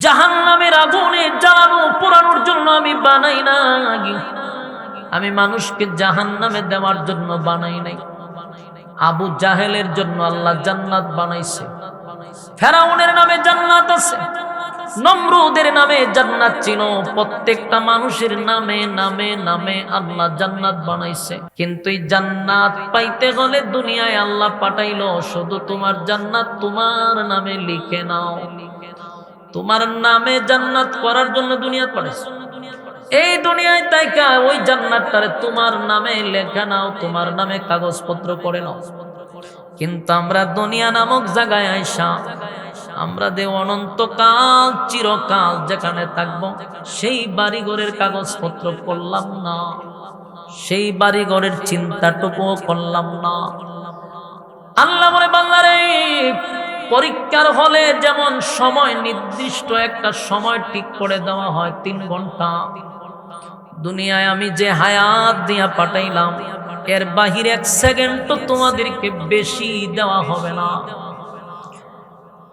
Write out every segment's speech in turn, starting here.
জাহান্নামের আগুনে জ্বালানো পোড়ানোর জন্য আমি বানাই নাই, আমি মানুষকে জাহান্নামে দেওয়ার জন্য বানাই নাই। আবু জাহেলের জন্য আল্লাহ জান্নাত বানাইছে। ফেরাউনের নামে জান্নাত আছে, নমরুদের নামে জান্নাত ছিল, প্রত্যেকটা মানুষের নামে নামে নামে আল্লাহ জান্নাত বানাইছে। কিন্তু এই জান্নাত পাইতে হলে দুনিয়ায় আল্লাহ পাঠাইলো শুধু তোমার জান্নাত তোমার নামে লিখে নাও। তোমার নামে জান্নাত করার জন্য দুনিয়া পাঠাইছে। এই দুনিয়ায় তাইকা ওই জান্নাতটারে তোমার নামে লেখা নাও, তোমার নামে কাগজপত্র করে নাও। কিন্তু আমরা দুনিয়া নামক জায়গায় আইসা আমরা দে অনন্তকাল চিরকাল যেখানে থাকবো সেই বাড়িঘরের কাগজপত্র করলাম না, সেই বাড়িঘরের চিন্তাটুকুও করলাম না। আল্লাহ বলে বান্দারে, পরীক্ষার হলে যেমন সময় নির্দিষ্ট একটা সময় ঠিক করে দেওয়া হয় 3 ঘন্টা, দুনিয়ায় আমি যে হায়াত দিয়া পাঠাইলাম এর বাহিরে 1 সেকেন্ডও তোমাদেরকে বেশি দেওয়া হবে না।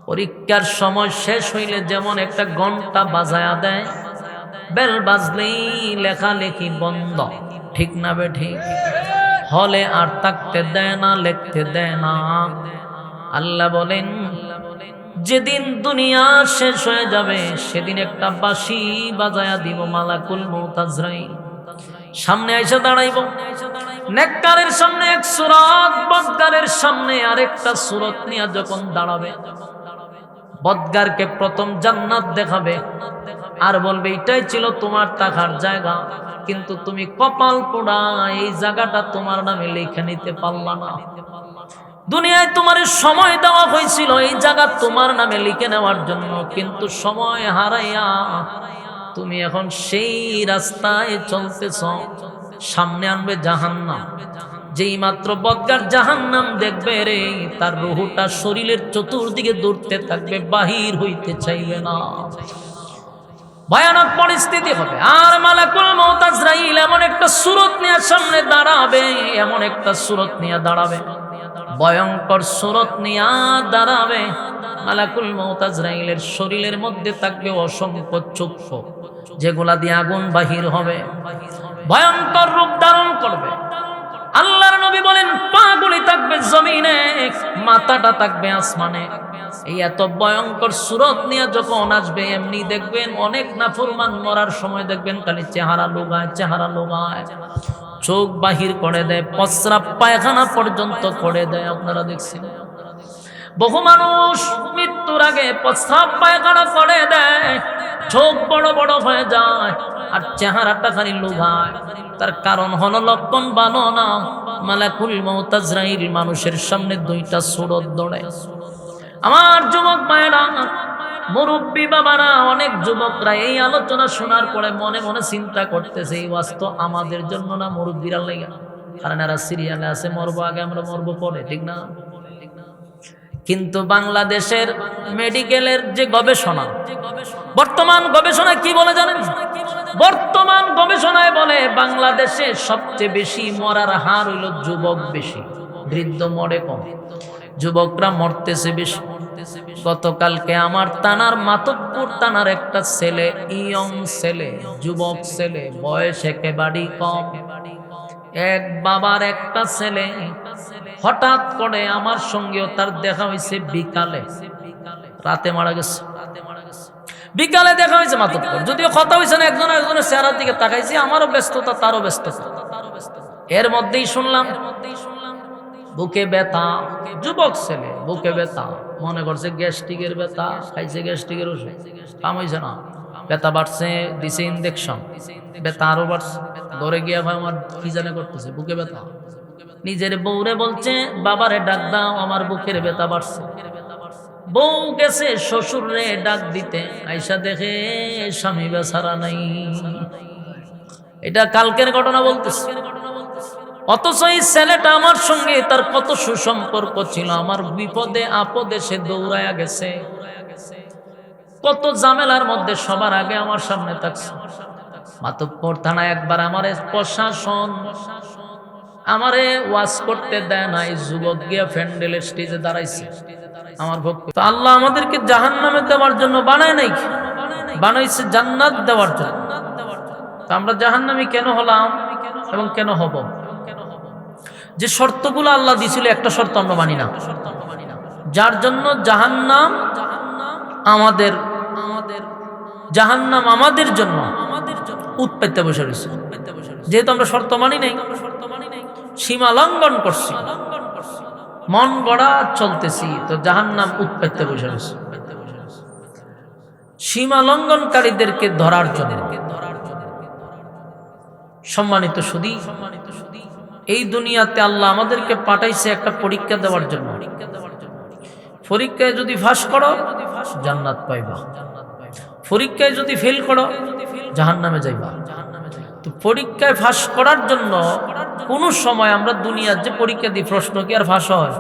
পরীক্ষার সময় শেষ হইলে যেমন একটা ঘন্টা বাজায়া দেয়, বেল বাজলেই লেখালেখি বন্ধ, ঠিক না বে ঠিক? হলে আর থাকতে দেয় না, লিখতে দেয় না। আল্লাহ বলেন যেদিন দুনিয়া শেষ হয়ে যাবে সেদিন একটা বাঁশি বাজায়া দিব, মালাকুল মউত আজরাইল সামনে এসে দাঁড়াইব। নেককারের সামনে এক সূরত, বদকারের সামনে আরেকটা সূরত নিয়ে যখন দাঁড়াবে, বদকারকে প্রথম জান্নাত দেখাবে আর বলবে এটাই ছিল তোমার থাকার জায়গা, কিন্তু তুমি কপাল পোড়া এই জায়গাটা তোমার নামে লিখে নিতে পারলা না। দুনিয়ায় তোমার সময় দেওয়া হয়েছিল এই জায়গা তোমার নামে লিখে নেওয়ার জন্য, কিন্তু সময় হারাইয়া তুমি এখন সেই রাস্তায় চলতেছ। সামনে আনবে জাহান্নাম, যেই মাত্র বদকার জাহান্নাম দেখবে রে, তার রুহটা শরীরের চতুর্দিকে দৌড়তে থাকবে, বাহির হইতে চাইবে না। ভয়ানক পরিস্থিতি হবে। আর মালাকুল মউত আজরাইল এমন একটা সূরত নিয়ে সামনে দাঁড়াবে, এমন একটা সূরত নিয়ে দাঁড়াবে, ভয়ঙ্কর সূরত নিয়ে দাঁড়াবে। মালাকুল মউত আজরাইলের শরীরের মধ্যে থাকবে অসংখ্য চক্ষু, যেগুলা দিয়ে আগুন বাহির হবে, ভয়ঙ্কর রূপ ধারণ করবে। আল্লাহর নবী বলেন পাগুলি থাকবে জমিনে, মাথাটা থাকবে আসমানে। এই এত ভয়ঙ্কর সূরত নিয়ে যখন আসবে, এমনি দেখবেন অনেক নাফরমান মরার সময় দেখবেন খালি চেহারা লোগায়, চেহারা লোগায়, চোখ বাহির করে দেয়, প্রস্রাব পায়খানা পর্যন্ত করে দেয়। আপনারা দেখছেন বহু মানুষ মৃত্যুর আগে প্রস্রাব পায়খানা করে দেয়, চোখ বড় বড় হয়ে যায় আর চেহারাটা খালি লোগায়। তার কারণ হলো লক্ষণ ভালো না। মালাকুল মউত আজরাইল মানুষের সামনে 2টা সূরত ধরে। আমার যুবক ভাইরা, মুরব্বী বাবারা, অনেক যুবকরা এই আলোচনা শোনার পরে মনে মনে চিন্তা করতেছে এই ওয়াজ তো আমাদের জন্য না, মুরব্বীরা লাগা, কারণ এরা সিরিয়ালে আছে মরবো আগে, আমরা মরবো পরে, ঠিক না? কিন্তু বাংলাদেশের মেডিকেলের যে গবেষণা, বর্তমান গবেষণা কি বলে জানেন? বর্তমান গবেষণায় বলে বাংলাদেশে সবচেয়ে বেশি মরার হার হইল যুবক বেশি, বৃদ্ধ মরে কম, যুবকরা মরতেছে বেশি। গতকালকে আমার থানার মাতব্বর থানার একটা ছেলে, ইয়ং ছেলে, যুবক ছেলে, বয়স একেবারে কম, এক বাবার একটা ছেলে, হঠাৎ করে আমার সঙ্গেও তার দেখা হয়েছে বিকালে, রাতে মারা গেছে। বিকালে দেখা হয়েছে মাতব্বর, যদিও কথা হয়েছে না, একজনের চেহারার দিকে তাকাইছি, আমারও ব্যস্ততা তারও ব্যস্ততা। এর মধ্যেই শুনলাম বুকে ব্যথা, যুবক ছেলে, বুকে ব্যথা, মনে করছে গ্যাস্ট্রিকের ব্যথা, খাইছে গ্যাস্ট্রিকের ওষুধ, কাম হয়েছে না, ব্যথা বাড়ছে, দিছে ইনজেকশন, ব্যথা আরো বাড়ছে। ধরে গিয়া ভাই আমার কি জানে করতেছে, বুকে ব্যথা। নিজের বউরে বলছে বাবারে ডাক দাও, আমার বুকের ব্যথা বাড়ছে। বউ গেছে শ্বশুরে ডাক দিতে, আইসা দেখে স্বামী বেচারা নাই। এটা কালকের ঘটনা বলতেছে। অথচ এই ছেলেটা আমার সঙ্গে তার কত সুসম্পর্ক ছিল, আমার বিপদে আপদে সে দৌড়ায়া গেছে, কত ঝামেলার মধ্যে সবার আগে আমার সামনে থাকছে। মাতব্বর থানায় একবার আমারে প্রশাসন আমারে ওয়াজ করতে দেয় না, এই যুবক গিয়া প্যান্ডেলের স্টেজে দাঁড়াইছে আমার ভক্ত। আল্লাহ আমাদেরকে জাহান্নামে দেওয়ার জন্য বানায় নাই। বানাইছে জান্নাত দেওয়ার জন্য। তো আমরা জাহান্নামী কেন হলাম এবং কেন হব? যে শর্তগুলো আল্লাহ দিয়েছিল একটা শর্ত আমরা মানি না, যার জন্য জাহান্নাম আমাদের জন্য উৎপেতে বসে রয়েছে। যেহেতু আমরা শর্ত মানি নাই, সীমা লঙ্ঘন করছি, মন গড়া চলতেছি, তো জাহান্নাম উৎপেতে বসে রয়েছে সীমা লঙ্ঘনকারীদেরকে ধরার জন্য। সম্মানিত সুধী, এই দুনিয়াতে আল্লাহ আমাদেরকে পাঠাইছে একটা পরীক্ষা দেওয়ার জন্য। পরীক্ষায় যদি ফাঁস করো জান্নাত পাইবা, পরীক্ষায় যদি ফেল করো জাহান্নামে যাইবা। তো পরীক্ষায় ফাঁস করার জন্য কোন সময় আমরা দুনিয়ার যে পরীক্ষা দিই, প্রশ্ন কি আর ফাঁস হয়?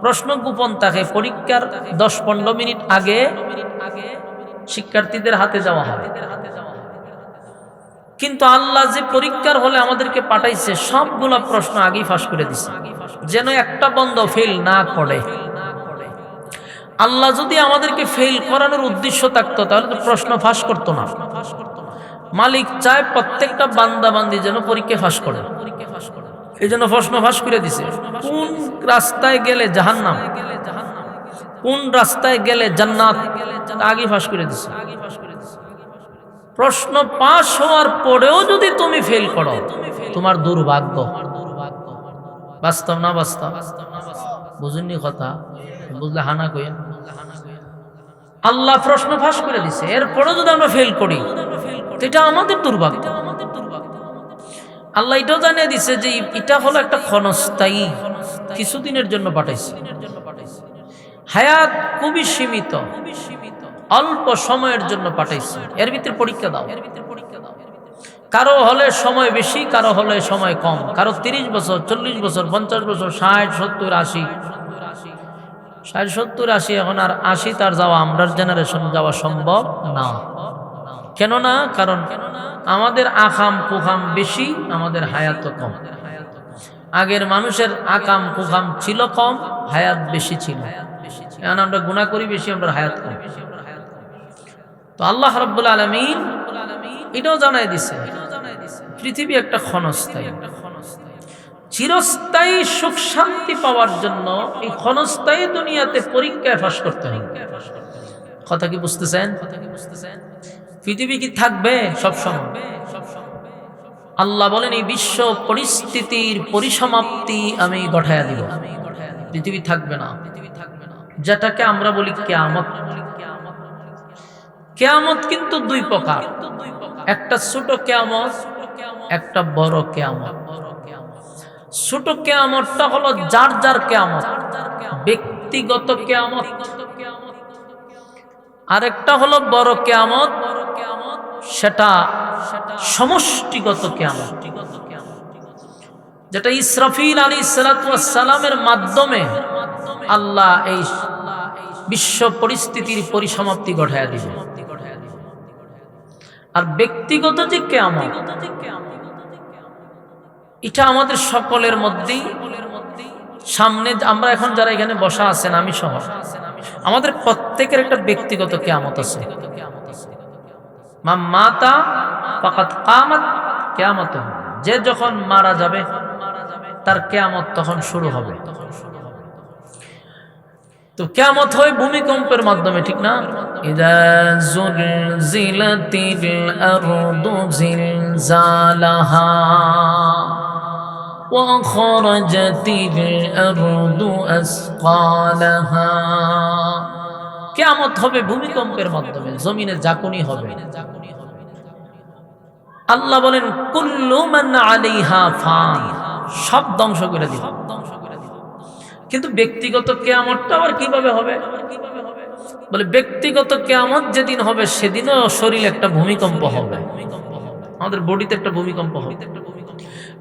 প্রশ্ন গোপন থাকে। পরীক্ষার 10-15 মিনিট আগে শিক্ষার্থীদের হাতে যাওয়া হয়। কিন্তু আল্লাহ যে পরীক্ষার হলে আমাদেরকে পাঠাইছে সবগুলা প্রশ্ন আগেই ফাঁস করে দিছে, যেন একটা বন্ধ ফেল না করে। আল্লাহ যদি আমাদেরকে ফেল করানোর উদ্দেশ্য থাকতো তাহলে তো প্রশ্ন ফাঁস করতো না। মালিক চায় প্রত্যেকটা বান্দা বান্দি যেন পরীক্ষা ফাঁস করে, এই জন্য প্রশ্ন ফাঁস করে দিছে। কোন রাস্তায় গেলে জাহান্নাম, কোন রাস্তায় গেলে জান্নাত, আগে ফাঁস করে দিছে। প্রশ্ন পাস হওয়ার পরেও যদি তুমি ফেল করো তোমার দুর্ভাগ্য। বাস্তব না বাস্তব? বুঝুননি কথা? বুঝলে হানা কইেন। আল্লাহ প্রশ্ন ফাঁস করে দিছে, এরপরেও যদি আমরা ফেল করি এটা আমাদের দুর্ভাগ্য। আল্লাহ এটাও জানিয়ে দিছে যে এটা হলো একটা ক্ষণস্থায়ী, কিছুদিনের জন্য পাঠাইছে। হায়াত খুবই সীমিত, অল্প সময়ের জন্য পাঠাইছে, এর ভিতরে পরীক্ষা দাও। কারো হলে সময় বেশি, কারো হলে সময় কম, কারো 30 বছর, 40 বছর, 50 বছর, 60, 70, 80, 60, 70, 80। এখন আর 80 তার যাওয়া, আমরার জেনারেশন যাওয়া সম্ভব না। কেন না? কারণ আমাদের আকাম কুকাম বেশি, আমাদের হায়াত কম। আগের মানুষের আকাম কুকাম ছিল কম, হায়াত বেশি ছিল। এখন আমরা গুনাহ করি বেশি, আমরা হায়াত কম। তো আল্লাহ রাব্বুল আলামিন এটাও জানাই দিছে পৃথিবী একটা ক্ষণস্থায়ী। চিরস্থায়ী সুখ শান্তি পাওয়ার জন্য এই ক্ষণস্থায়ী দুনিয়াতে পরীক্ষায় ফাঁস করতে হবে। কথা কি বুঝতেছেন? পৃথিবী কি থাকবে সব সময়? আল্লাহ বলেন এই বিশ্ব পরিস্থিতির পরিসমাপ্তি আমি ঘটায়া দিব, পৃথিবী থাকবে না। যেটাকে আমরা বলি কিয়ামত। কিয়ামত কিন্তু দুই প্রকার, একটা ছোট কিয়ামত, একটা বড় কিয়ামত। ছোট কিয়ামতটা হলো যার যার কিয়ামত, ব্যক্তিগত কিয়ামত। আরেকটা হলো বড় কিয়ামত, সেটা সমষ্টিগত কিয়ামত, যেটা ইসরাফিল আলাইহিস সালাতু ওয়াস সালামের মাধ্যমে আল্লাহ এই বিশ্ব পরিস্থিতির পরিসমাপ্তি ঘটায়া দিবে। আর ব্যক্তিগত যে কিয়ামত, এটা আমাদের সকলের মধ্যেই সামনে। আমরা এখন যারা এখানে বসা আছেন, আমি সহ, আমাদের প্রত্যেকের একটা ব্যক্তিগত কিয়ামত আছে। মা মাতা ফাকাত কামাত কিয়ামতুহু, যে যখন মারা যাবে তার কিয়ামত তখন শুরু হবে। তো কিয়ামত হয় ভূমিকম্পের মাধ্যমে, ঠিক না? ইযা যুলজিলাতিল আরদু জিলজালাহা ওয়া খরাজাতিল আরদু আসকালাহা। কিয়ামত হবে ভূমিকম্পের মাধ্যমে, জমিনে ঝাঁকুনি হবে। আল্লাহ বলেন কুল্লু মান আলাইহা ফান, সব ধ্বংস করে দিবে। কিন্তু ব্যক্তিগত কিয়ামতটা আবার কিভাবে হবে? বলে ব্যক্তিগত কিয়ামত যেদিন হবে সেদিনও শরীরে একটা ভূমিকম্প হবে, আমাদের বডিতে একটা ভূমিকম্প হবে।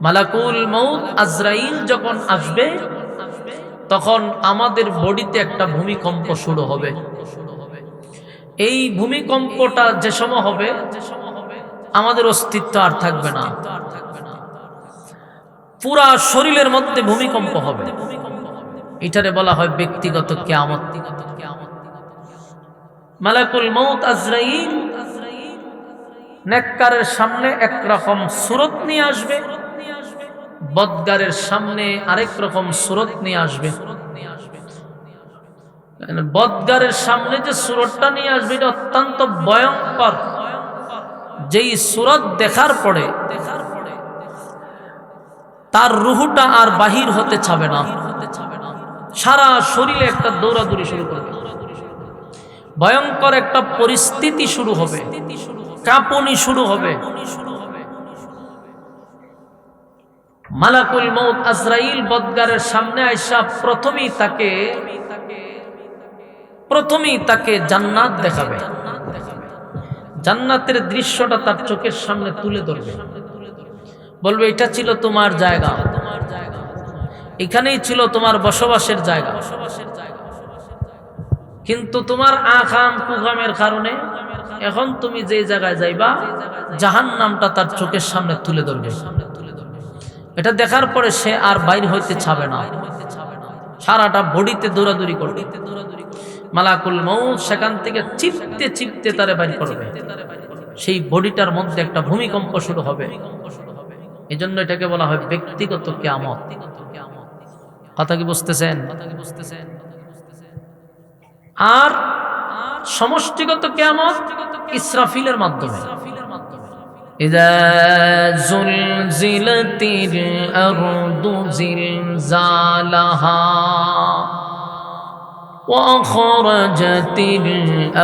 মালাকুল মউত আজরাইল যখন আসবে তখন আমাদের বডিতে একটা ভূমিকম্প শুরু হবে। এই ভূমিকম্পটা যে সময় হবে আমাদের অস্তিত্ব আর থাকবে না, পুরা শরীরের মধ্যে ভূমিকম্প হবে। এটারে বলা হয় ব্যক্তিগত কিয়ামত। মালাকুল মউত আজরাইল নেককারের সামনে একরকম সূরত নিয়ে আসবে, বদকারের সামনে আরেক রকম সূরত নিয়ে আসবে। বদকারের সামনে যে সূরতটা নিয়ে আসবে এটা অত্যন্ত ভয়ঙ্কর। যেই সূরত দেখার পরে তার রুহটা আর বাহির হতে চাবে না, সারা শরীরে একটা দৌড়াদৌড়ি শুরু করবে, ভয়ঙ্কর একটা পরিস্থিতি শুরু হবে, কাঁপুনি শুরু হবে। মালাকুল মউত আজরাইল বদকারের সামনে আইসা প্রথমেই তাকে জান্নাত দেখাবে, জান্নাতের দৃশ্যটা তার চোখের সামনে তুলে ধরবে, বলবে এটা ছিল তোমার জায়গা, এখানেই ছিল তোমার বসবাসের জায়গা, কিন্তু তোমার আকাম কুকামের কারণে এখন তুমি যে জায়গায় যাইবা জাহান্নামটা তার চোখের সামনে তুলে ধরবে। এটা দেখার পরে সে আর বাইর হইতে চাবে না, সারাটা বডিতে দৌড়াদৌড়ি করবে। মালাকুল মউত সেখান থেকে চিপতে চিপতে তারে বাইর করবে, সেই বডিটার মধ্যে একটা ভূমিকম্প শুরু হবে। এজন্য এটাকে বলা হয় ব্যক্তিগত কিয়ামত। কথা কি বুঝতেছেন? আর সমষ্টিগত কিয়ামত ইসরাফিলের মাধ্যমে। ইযা যুলজিলাতিল আরদু জিলজালাহা ওয়া আখরাজাতিল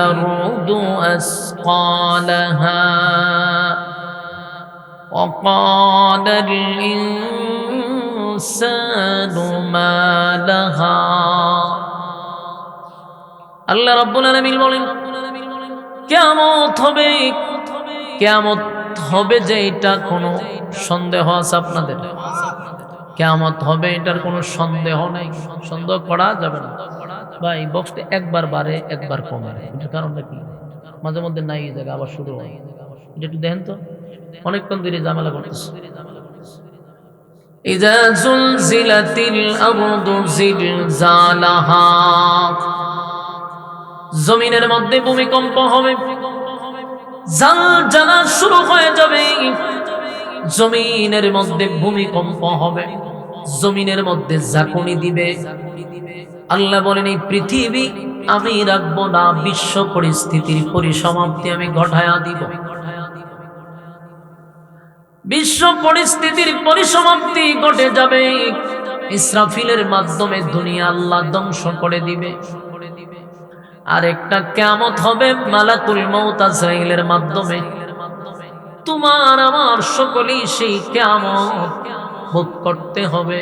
আরদু আসকালাহা ওয়া ক্বালাল ইনসানু মা লাহা। আল্লাহ রাব্বুল আলামিন বলেন কিয়ামত হবে, কিয়ামত হবে যে এটা কোনো সন্দেহ আছে আপনাদের? কিয়ামত হবে এটার কোনো সন্দেহ নাই, সন্দেহ করা যাবে না। ভাই বক্সটা একবার বাড়ে একবার কমে, এটার কারণটা কি? মাঝে মধ্যে নাই এই জায়গা আবার শুরু হয়, এটা একটু দেখেন তো, অনেকক্ষণ ধরে ঝামেলা করতেছে। ইযা যুলজিলাতিল আরদু জিলজালাহা, জমিনের মধ্যে ভূমিকম্প হবে, জালজালা শুরু হয়ে যাবে, জমিনের মধ্যে ভূমিকম্প হবে, জমিনের মধ্যে ঝাঁকুনি দিবে। আল্লাহ বলেন এই পৃথিবী আমি রাখবো না, বিশ্ব পরিস্থিতির পরিসমাপ্তি আমি ঘটায়া দিব। বিশ্ব পরিস্থিতির পরিসমাপ্তি ঘটে যাবে, ইসরাফিলের মাধ্যমে দুনিয়া আল্লাহ ধ্বংস করে দিবে। আর একটা কিয়ামত হবে মালাকুল মউত আজরাইলের মাধ্যমে। তোমার আমার সকলেই সেই কিয়ামত ভোগ করতে হবে,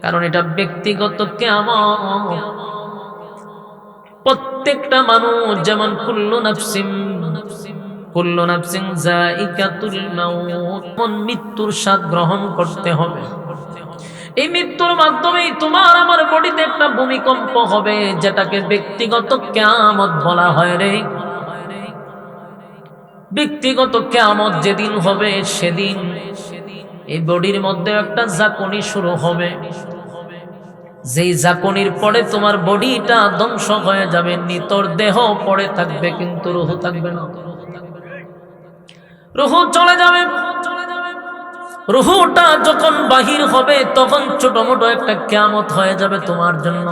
কারণ এটা ব্যক্তিগত কিয়ামত। প্রত্যেকটা মানুষ যেমন কুল্লু নাফসিন যায়িকাতুল মাউত, মৃত্যুর স্বাদ গ্রহণ করতে হবে। এই মৃত্যুর মাধ্যমেই তোমার আমার বডিতে একটা ভূমিকম্প হবে, যেটাকে ব্যক্তিগত কিয়ামত বলা হয় রে। ব্যক্তিগত কিয়ামত যেদিন হবে সেদিন এই বডির মধ্যে একটা ঝাঁকুনি শুরু হবে, যেই ঝাঁকুনির পরে তোমার বডিটা ধ্বংস হয়ে যাবে, নিতর দেহ পড়ে থাকবে কিন্তু রূহ থাকবে না, রূহ চলে যাবে। রূহটা যখন বাহির হবে তখন ছোট মোটো একটা কিয়ামত হয়ে যাবে তোমার জন্য।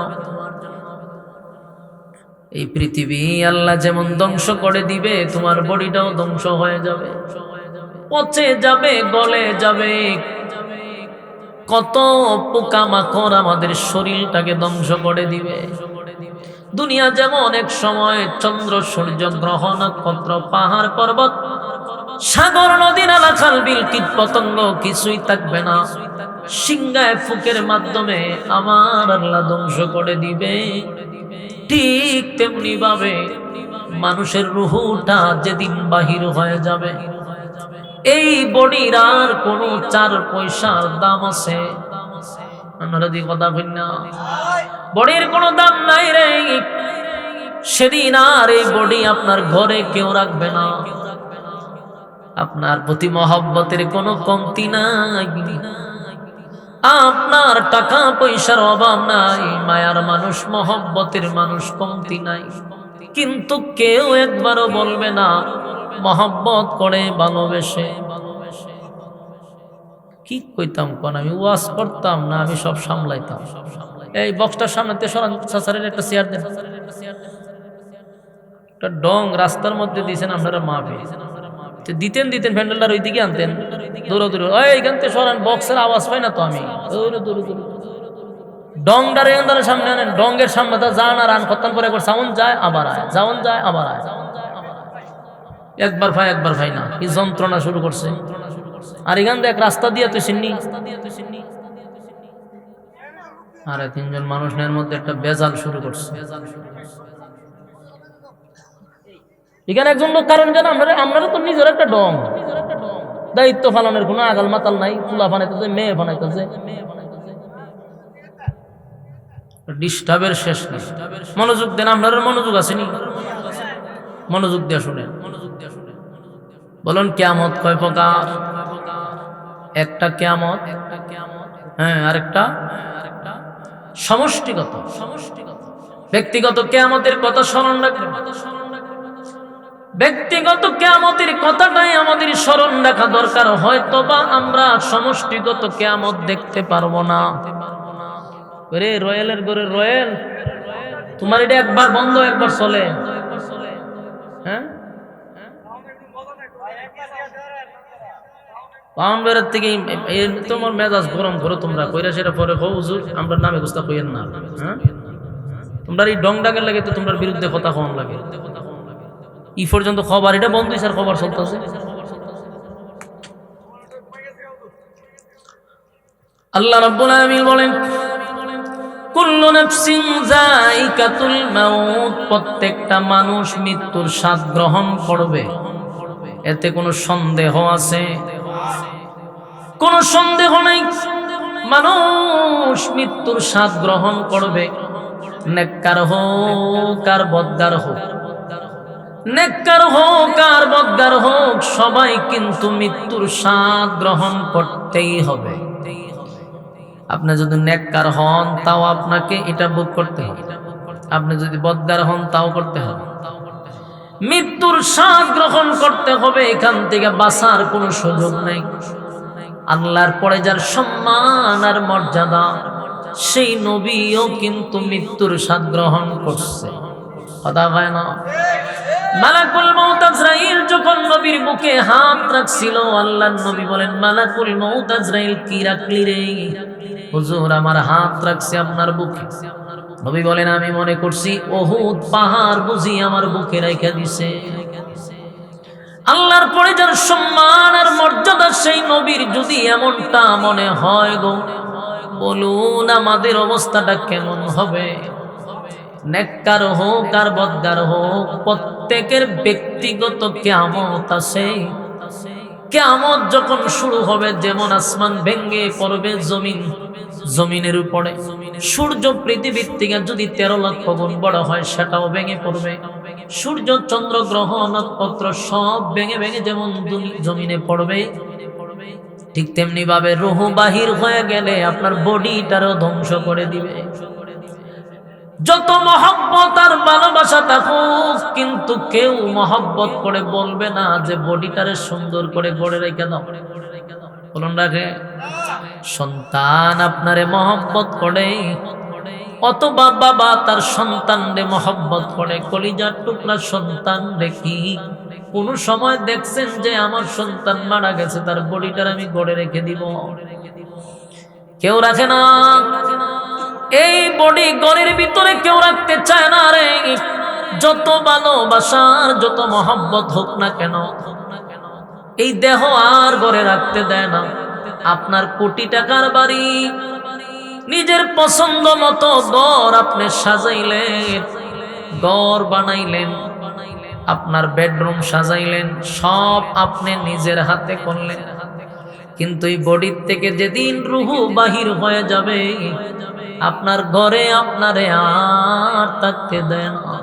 এই পৃথিবী আল্লাহ যেমন ধ্বংস করে দিবে, তোমার বডিটাও ধ্বংস হয়ে যাবে, পচে যাবে, গলে যাবে। কত পোকামাকড় আমাদের শরীরটাকে ধ্বংস করে দিবে। দুনিয়া যেমন এক সময় চন্দ্র সূর্য গ্রহ নক্ষত্র পাহাড় পর্বত সাগর নদী নালা খাল বিল কীট পতঙ্গ কিছুই থাকবে না, সিংহায় ফুকের মাধ্যমে আমার আল্লাহ ধ্বংস করে দিবে। ঠিক তেমনি ভাবে মানুষের রূহটা যেদিন বাহির হয়ে যাবে, এই বডির আর কোনো 4 পয়সার দাম আছে? আপনারা দি কথা বলেন না, বডির কোনো দাম নাই রে। সেদিন আর এই বডি আপনার ঘরে কেউ রাখবে না, আপনার প্রতি মহব্বতের কোনো কমতি নাই, আপনার টাকা পয়সার অভাব নাই, মায়ার মানুষ মহব্বতের মানুষ কমতি নাই। কিন্তু কেউ একবারও বলবে না মহব্বত করে ভালোবেসে। কি কইতাম কোন, আমি ওয়াজ করতাম না আমি সব সামলাইতাম। এই বক্সটার সামনে সরান, সাসারের একটা চেয়ার দেন। একটা ডং রাস্তার মধ্যে দিয়েছেন আপনারা মাপে দিতেন ভ্যান্ডেলটার ওই দিকে আনতেন, দৌড়ো এইখান থেকে সরান, বক্সের আওয়াজ পাই না তো আমি। ডংডারে সামনে আনেন, ডঙ্গের সামনে যান আর আন করতাম পরে একবার সাউন্ড যায় আবার আয়, সাউন্ড যায় আবার আয়, একবার ভাই না, কি যন্ত্রণা শুরু করছে। আর এখান থেকে এক রাস্তা দিয়ে তুই চিন্নি, আরে তিনজন মানুষের মধ্যে একটা বেজাল শুরু করছে। এখানে একজন লোক কারণ জানা, আপনারা তো নিজের একটা ডং, দায়িত্ব পালনের কোনো আগাল মাতাল নাই, চুলা বানাইতেছে, মেয়ে বানাইতেছে, ডিস্টার্বের শেষ নেই। মনোযোগ দেন, আপনার মনোযোগ আসেনি, মনোযোগ দিয়ে শুনেন। বলুন কিয়ামত কয় প্রকার? একটা কিয়ামত, হ্যাঁ, আরেকটা সমষ্টিগত। ব্যক্তিগত কিয়ামতের কথা স্মরণ রাখবেন। ব্যক্তিগত কিয়ামতের কথাটাই আমাদের স্মরণ রাখা দরকার। হয়তোবা আমরা সমষ্টিগত কিয়ামত দেখতে পারবো না। রে রয়েলের গরে রয়েল, তোমার এটা একবার বন্ধ একবার চলে, হ্যাঁ, পাউন্ডের থেকে তোমার মেজাজ গরম করো তোমরা, কইরা সেটা পরে হুজুর আমরা নামে গুস্তা কইেন না, হ্যাঁ, তোমরা এই ডং ডাকের লাগে তো তোমরা বিরুদ্ধে কথা কম লাগে। ই পর্যন্ত খবর এটা বন্ধ হয়েছে, খবর চলতেছে। আল্লাহ রাব্বুল আলামিন বলেন কুল্লু নাফসিন যায়িকাতুল মাউত, প্রত্যেকটা মানুষ মৃত্যুর স্বাদ গ্রহণ করবে, এতে কোনো সন্দেহ আছে? কোনো সন্দেহ নাই। মানুষ মৃত্যুর স্বাদ গ্রহণ করবে, নেককার হোক আর বদকার হোক, নেককার হোক আর বদকার হোক, সবাই কিন্তু মৃত্যুর স্বাদ গ্রহণ করতেই হবে। আপনি যদি নেককার হন তাও আপনাকে এটা ভোগ করতে হবে, আপনি যদি বদকার হন তাও করতে হবে। মৃত্যুর স্বাদ গ্রহণ করতে হবে, এখান থেকে বাঁচার কোনো সুযোগ নেই। আল্লাহর পরে যার সম্মান আর মর্যাদা, সেই নবীও কিন্তু মৃত্যুর স্বাদ গ্রহণ করছে। কথা হয় না? মালাকুল মউত আজরাইল যখন নবীর বুকে হাত রাখছিল, আল্লাহর নবী বলেন মালাকুল মউত আজরাইল কি রাখলি রে? হুজুর আমার হাত রাখছে আপনার বুকে। নবী বলেন আমি মনে করছি উহুদ পাহাড় বুঝি আমার বুকে রেখে দিছে। আল্লাহর পরে যার সম্মান আর মর্যাদা, সেই নবীর যদি এমনটা মনে হয় গো, বলুন আমাদের অবস্থাটা কেমন হবে? নেককার হোক আর বদকার হোক, প্রত্যেকের ব্যক্তিগত কিয়ামত আছে। কিয়ামত যখন শুরু হবে, যেমন আসমান ভেঙে পড়বে জমিনের উপরে, সূর্য পৃথিবীর থেকে যদি 13 লক্ষ গুণ বড় হয় সেটাও ভেঙে পড়বে। সূর্য চন্দ্র গ্রহ নক্ষত্র সব ভেঙে ভেঙে যেমন জমিনে পড়বে, ঠিক তেমনি ভাবে রূহ বাহির হয়ে গেলে আপনার বডিটারও ধ্বংস করে দিবে। যত মহব্বত আর ভালোবাসা থাকুক, কিন্তু কেউ মহব্বত করে বলবে না যে বডিটারে সুন্দর করে গড়ে রেখে দাও। বলুন রাখে সন্তান আপনারে মহব্বত করে, অথবা বাবা তার সন্তানরে মহব্বত করে, কলিজার টুকরা সন্তান দেখি কোন সময় দেখছেন যে আমার সন্তান মারা গেছে, তার বডিটার আমি গড়ে রেখে দিব? কেউ রাখে না। এই বডি ঘরের ভিতরে কেউ রাখতে চায় না রে। যত ভালোবাসার যত মহব্বত হোক না কেন, এই দেহ আর ঘরে রাখতে দেয় না। আপনার কোটি টাকার বাড়ি, নিজের পছন্দ মতো ঘর আপনি সাজাইলেন, ঘর বানাইলেন, আপনার বেডরুম সাজাইলেন, সব আপনি নিজের হাতে করলেন, কিন্তু এই বডির থেকে যেদিন রুহু বাহির হয়ে যাবে, আপনার ঘরে আপনারে আর থাকতে দেয় না,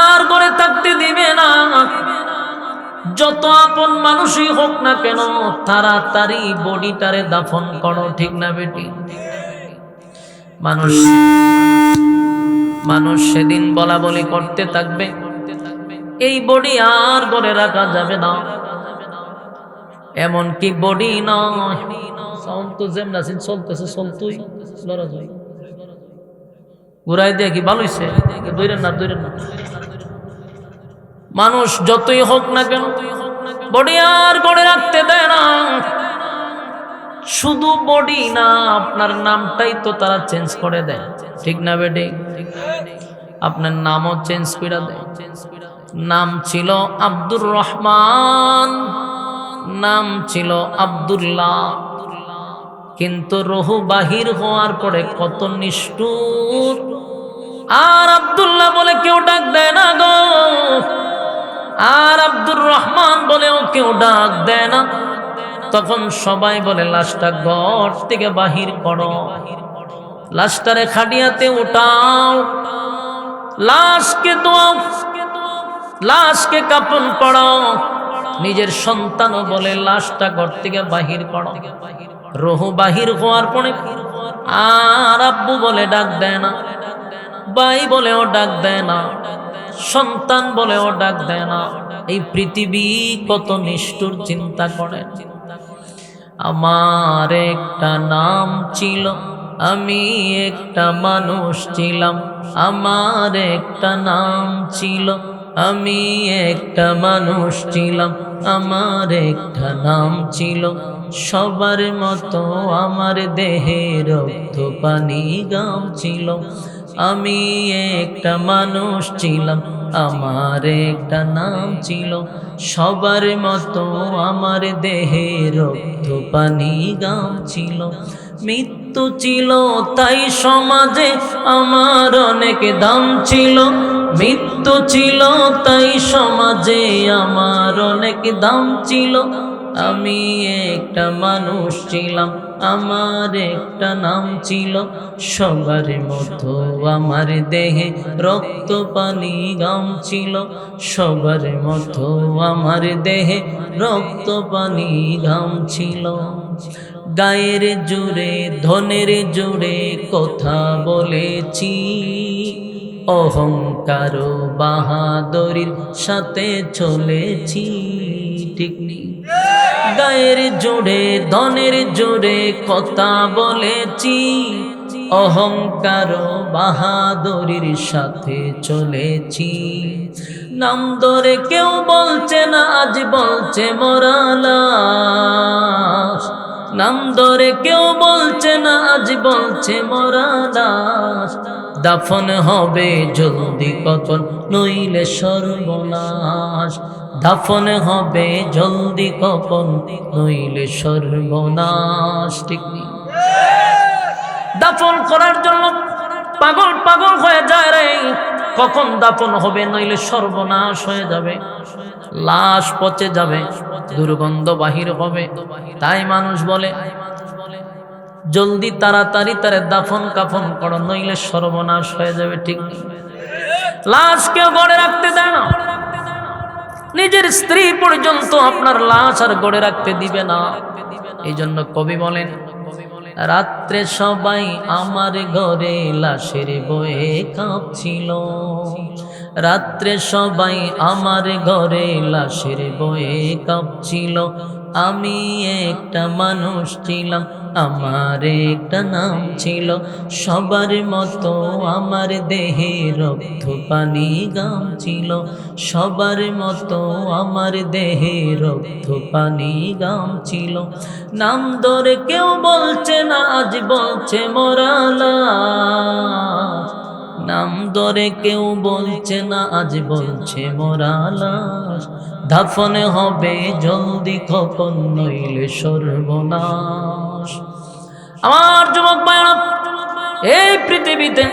আর ঘরে থাকতে দিবে না। যত আপন মানুষই হোক না কেন, তাড়াতাড়ি বডিটারে দাফন করো, ঠিক না বেটি? মানুষ মানুষ সেদিন বলা বলি করতে থাকবে, এই বডি আর করে রাখা যাবে না। এমন কি বডি নয়, সাউন্ড তো যেমন চলতেছে চলতুই লড়া যায়, ঘুরাই দিয়ে কি ভালো হইছে, দূরের না দূরের না। মানুষ যতই হোক না কেন বডি আর গড়ে রাখতে দেয় না। শুধু বডি না, আপনার নামটাই তো তারা চেঞ্জ করে দেয়, ঠিক না বেডি? আপনার নামও চেঞ্জ করে দেয়। নাম ছিল আব্দুর রহমান, নাম ছিল আব্দুল্লাহ, কিন্তু রুহু বাহির হওয়ার পরে কত নিষ্ঠুর। আর আব্দুল্লাহ বলে কেউ ডাক দেয় না গো, আর আব্দুর রহমান বলেও কেউ ডাক দেয় না। তখন সবাই বলে লাশটা ঘর থেকে বাহির করো, লাশটারে খাটিয়াতে উঠাও, লাশকে দোয়াও, লাশকে কাফন পরাও। নিজের সন্তানও বলে লাশটা ঘর থেকে বাহির করো। রুহু বাহির হওয়ার পরে আর আব্বু বলে ডাক দেয় না, ভাই বলেও ডাক দেয় না, সন্তান বলেও ডাক দেয় না। এই পৃথিবী কত নিষ্ঠুর, চিন্তা করেন। আমার একটা নাম ছিল, আমি একটা মানুষ ছিলাম। আমার একটা নাম ছিল, আমি একটা মানুষ ছিলাম। আমার একটা নাম ছিল, সবার মতো আমার দেহে রক্ত পানি গাম ছিল। আমি একটা মানুষ ছিলাম, আমার একটা নাম ছিল, সবার মতো আমার দেহে রক্ত পানি গাম ছিল। মৃত্যু ছিল তাই সমাজে আমার অনেক দাম ছিল, মৃত্যু ছিল তাই সমাজে আমার অনেক দাম ছিল। আমি একটা মানুষ ছিলাম, আমার একটা নাম ছিল, সবার মতো আমার দেহে রক্ত পানি গাম ছিল। সবার মতো আমার দেহে রক্ত পানি গাম ছিল। গায়ের জোরে ধনের জোরে কথা বলেছি, অহংকার বাহাদুরির সাথে চলেছি, ঠিক নেই? গায়ের জোরে ধনের জোরে কথা বলেছি, অহংকার বাহাদুরির সাথে চলেছি। নাম ধরে কেউ বলছে না, আজ বলছে মোরা লাশ। নাম ধরে কেউ বলছে না, আজ বলছে মোরা লাশ। দাফন হবে জলদি কখন, নইলে সর্বনাশ। দাফন হবে জলদি কখন, নইলে সর্বনাশ, ঠিক নেই? দাফন করার জন্য পাগল পাগল হয়ে যায় রে, কখন দাফন হবে নইলে সর্বনাশ হয়ে যাবে, লাশ পচে যাবে, দুর্গন্ধ বাহির হবে। তাই মানুষ বলে জলদি তাড়াতাড়ি তারে দাফন কাফন করো, নইলে সর্বনাশ হয়ে যাবে, ঠিক নেই? লাশ কেউ গড়ে রাখতে দেয় না, নিজের স্ত্রী পর্যন্ত আপনার লাশ আর গড়ে রাখতে দিবে না। এই জন্য কবি বলেন, রাত্রে সবাই আমার ঘরে লাশের বয়ে কাঁপছিল। রাত্রে সবাই আমার ঘরে লাশের বয়ে কাঁপছিল। আমি একটা মানুষ ছিলাম, আমার একটা নাম ছিল, সবার মতো আমার দেহে রক্ত পানি গাম ছিল। সবার মতো আমার দেহে রক্ত পানি গাম ছিল। নাম ধরে কেউ বলছে না, আজ বলছে মোরা লাশ। নাম ধরে কেউ বলছে না, আজ বলছে মোরা লাশ। দাফন হবে জলদি কখন, নইলে সর্বনাশ। আমার যুবক ভাইরা, এই পৃথিবীতে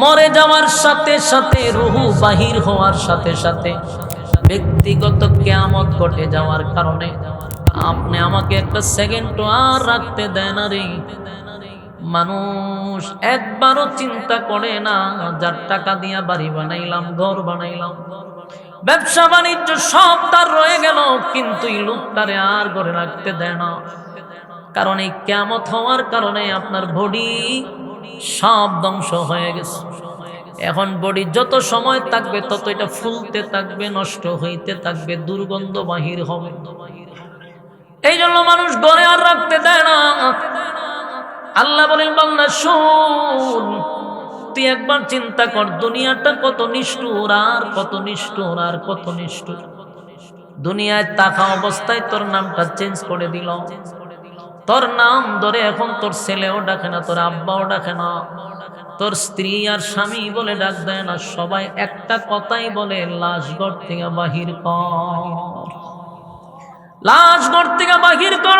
মরে যাওয়ার সাথে সাথে, রুহু বাহির হওয়ার সাথে সাথে ব্যক্তিগত কিয়ামত ঘটে যাওয়ার কারণে আপনি আমাকে একটা সেকেন্ড আর রাখতে দেন না রে। মানুষ একবারও চিন্তা করে না, যার টাকা দিয়া বাড়ি বানাইলাম, ঘর বানাইলাম, ব্যবসা বাণিজ্য সব তার রয়ে গেল, কিন্তু এই লোকটারে আর ঘরে রাখতে দেয় না। কারণ এই কিয়ামত হওয়ার কারণে আপনার বডি সব ধ্বংস হয়ে গেছে। এখন বডি যত সময় থাকবে তত এটা ফুলতে থাকবে, নষ্ট হইতে থাকবে, দুর্গন্ধ বাহির হবে। এই জন্য মানুষ ঘরে আর রাখতে দেয় না। আল্লাহ বলেন বান্দা শোন, তুই একবার চিন্তা কর দুনিয়াটা কত নিষ্ঠুর, আর কত নিষ্ঠুর, আর কত নিষ্ঠুর। দুনিয়ায় থাকা অবস্থায় তোর নামটা চেঞ্জ করে দিল। তোর নাম ধরে এখন তোর ছেলেও ডাকে না, তোর আব্বাও ডাকে না, তোর স্ত্রী আর স্বামী বলে ডাক দেয় না। সবাই একটা কথাই বলে, লাশ ঘর থেকে বাহির কর, লাশ ঘর থেকে বাহির কর।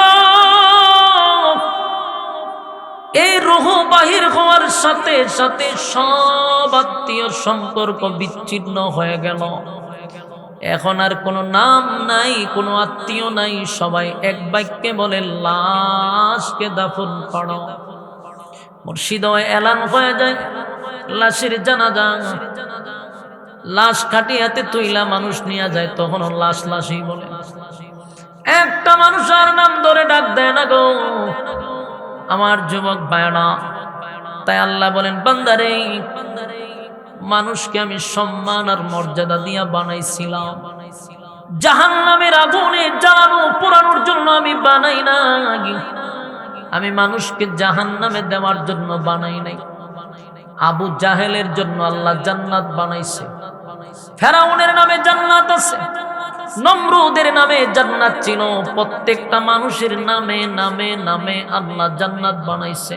এই রূহ বাহির হওয়ার সাথে সাথে সব আত্মীয় সম্পর্ক বিচ্ছিন্ন হয়ে গেল। এখন আর কোনো নাম নাই, কোনো আত্মীয় নাই, সবাই এক বাক্যে বলে লাশকে দাফন করো। মুর্শিদ এলান হয়ে যায় লাশের জানাজা, লাশ খাটিয়াতে তুইলা মানুষ নিয়ে যায়, তখন লাশ লাশই বলে। একটা মানুষ আর নাম ধরে ডাক দেয় না গো আমার যুবক ভাইরা। তাই আল্লাহ বলেন বান্দারে, মানুষকে আমি সম্মান আর মর্যাদা দিয়া বানাইছিলাম, জাহান্নামের আগুনে জ্বালানো পোড়ানোর জন্য আমি বানাই নাই। আমি মানুষকে জাহান্নামে দেওয়ার জন্য বানাই নাই। আবু জাহেলের জন্য আল্লাহ জান্নাত বানাইছে, ফেরাউনের নামে জান্নাত আছে, নমরুদের নামে জান্নাত ছিল। প্রত্যেকটা মানুষের নামে নামে নামে আল্লাহ জান্নাত বানাইছে।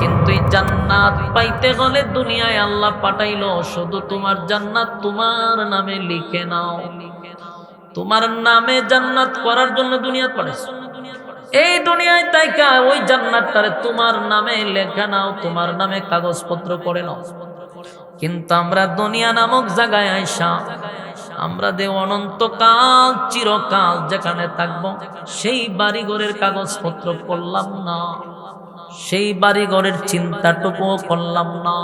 কিন্তু এই জান্নাত পাইতে হলে দুনিয়ায় আল্লাহ পাঠাইলো শুধু তোমার জান্নাত তোমার নামে লিখে নাও। তোমার নামে জান্নাত করার জন্য দুনিয়াত পাঠাইছে। এই দুনিয়ায় তাইকা ওই জান্নাতটারে তোমার নামে লেখা নাও, তোমার নামে কাগজপত্র করে নাও। কিন্তু আমরা দুনিয়া নামক জায়গায় আইসা আমরা দে অনন্তকাল চিরকাল যেখানে থাকবো সেই বাড়িঘরের কাগজপত্র করলাম না, সেই বাড়িঘরের চিন্তাটুকুও করলাম না।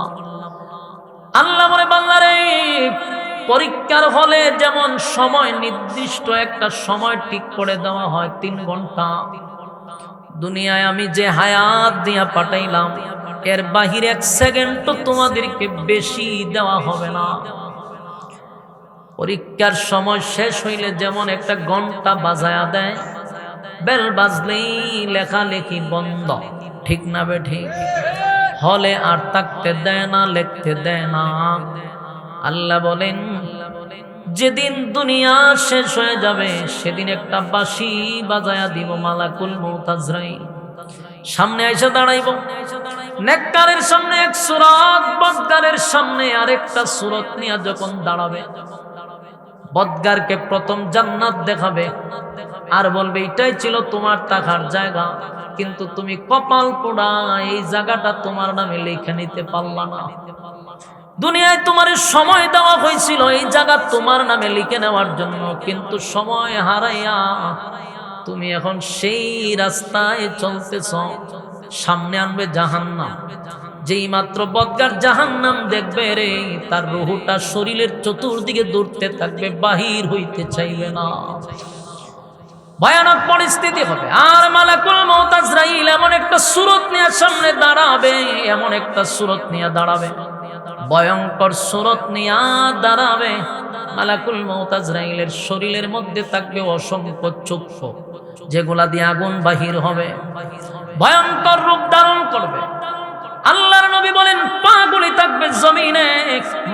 আল্লাহ বলে বান্দারে, পরীক্ষার হলে যেমন সময় নির্দিষ্ট একটা সময় ঠিক করে দেওয়া হয় 3 ঘন্টা, দুনিয়ায় আমি যে হায়াত দিয়া পাঠাইলাম এর বাহিরে 1 সেকেন্ডও তোমাদেরকে বেশি দেওয়া হবে না। পরীক্ষার সময় শেষ হইলে যেমন একটা ঘন্টা বাজায়া দেয়, বেল বাজলেই লেখালেখি বন্ধ, ঠিক না বে ঠিক? হলে আর থাকতে দেয় না, লিখতে দেয় না। আল্লাহ বলেন যেদিন দুনিয়া শেষ হয়ে যাবে সেদিন একটা বাঁশি বাজায়া দিব, মালাকুল মউত আজরাইল সামনে এসে দাঁড়াইব। নেককারের সামনে এক সূরত, বদকারের সামনে আরেকটা সূরত নিয়ে যখন দাঁড়াবে, বদকারকে প্রথম জান্নাত দেখাবে আর বলবে এটাই ছিল তোমার থাকার জায়গা, কিন্তু তুমি কপাল পোড়া এই জায়গাটা তোমার নামে লিখে নিতে পারলা না। দুনিয়ায় তোমার সময় দেওয়া হয়েছিল এই জায়গা তোমার নামে লিখে নেওয়ার জন্য, কিন্তু সময় হারাইয়া তুমি এখন সেই রাস্তায় চলতেছ। সামনে আনবে জাহান্নাম। যেই মাত্র বদকার জাহান্নাম দেখবে রে, তার রূহটা শরীরের চতুর্দিকে দৌড়তে থাকবে, বাহির হইতে চাইবে না। ভয়ানক পরিস্থিতি হবে। আর মালাকুল মউত আজরাইল এমন একটা সূরত নিয়ে সামনে দাঁড়াবে, এমন একটা সূরত নিয়ে দাঁড়াবে, ভয়ঙ্কর সূরত নিয়ে দাঁড়াবে। মালাকুল মউত আজরাইলের শরীরের মধ্যে থাকবে অসংখ্য চক্ষু, যেগুলা দিয়ে আগুন বাহির হবে, ভয়ঙ্কর রূপ ধারণ করবে। আল্লাহর নবী বলেন পাগুলি থাকবে জমিনে,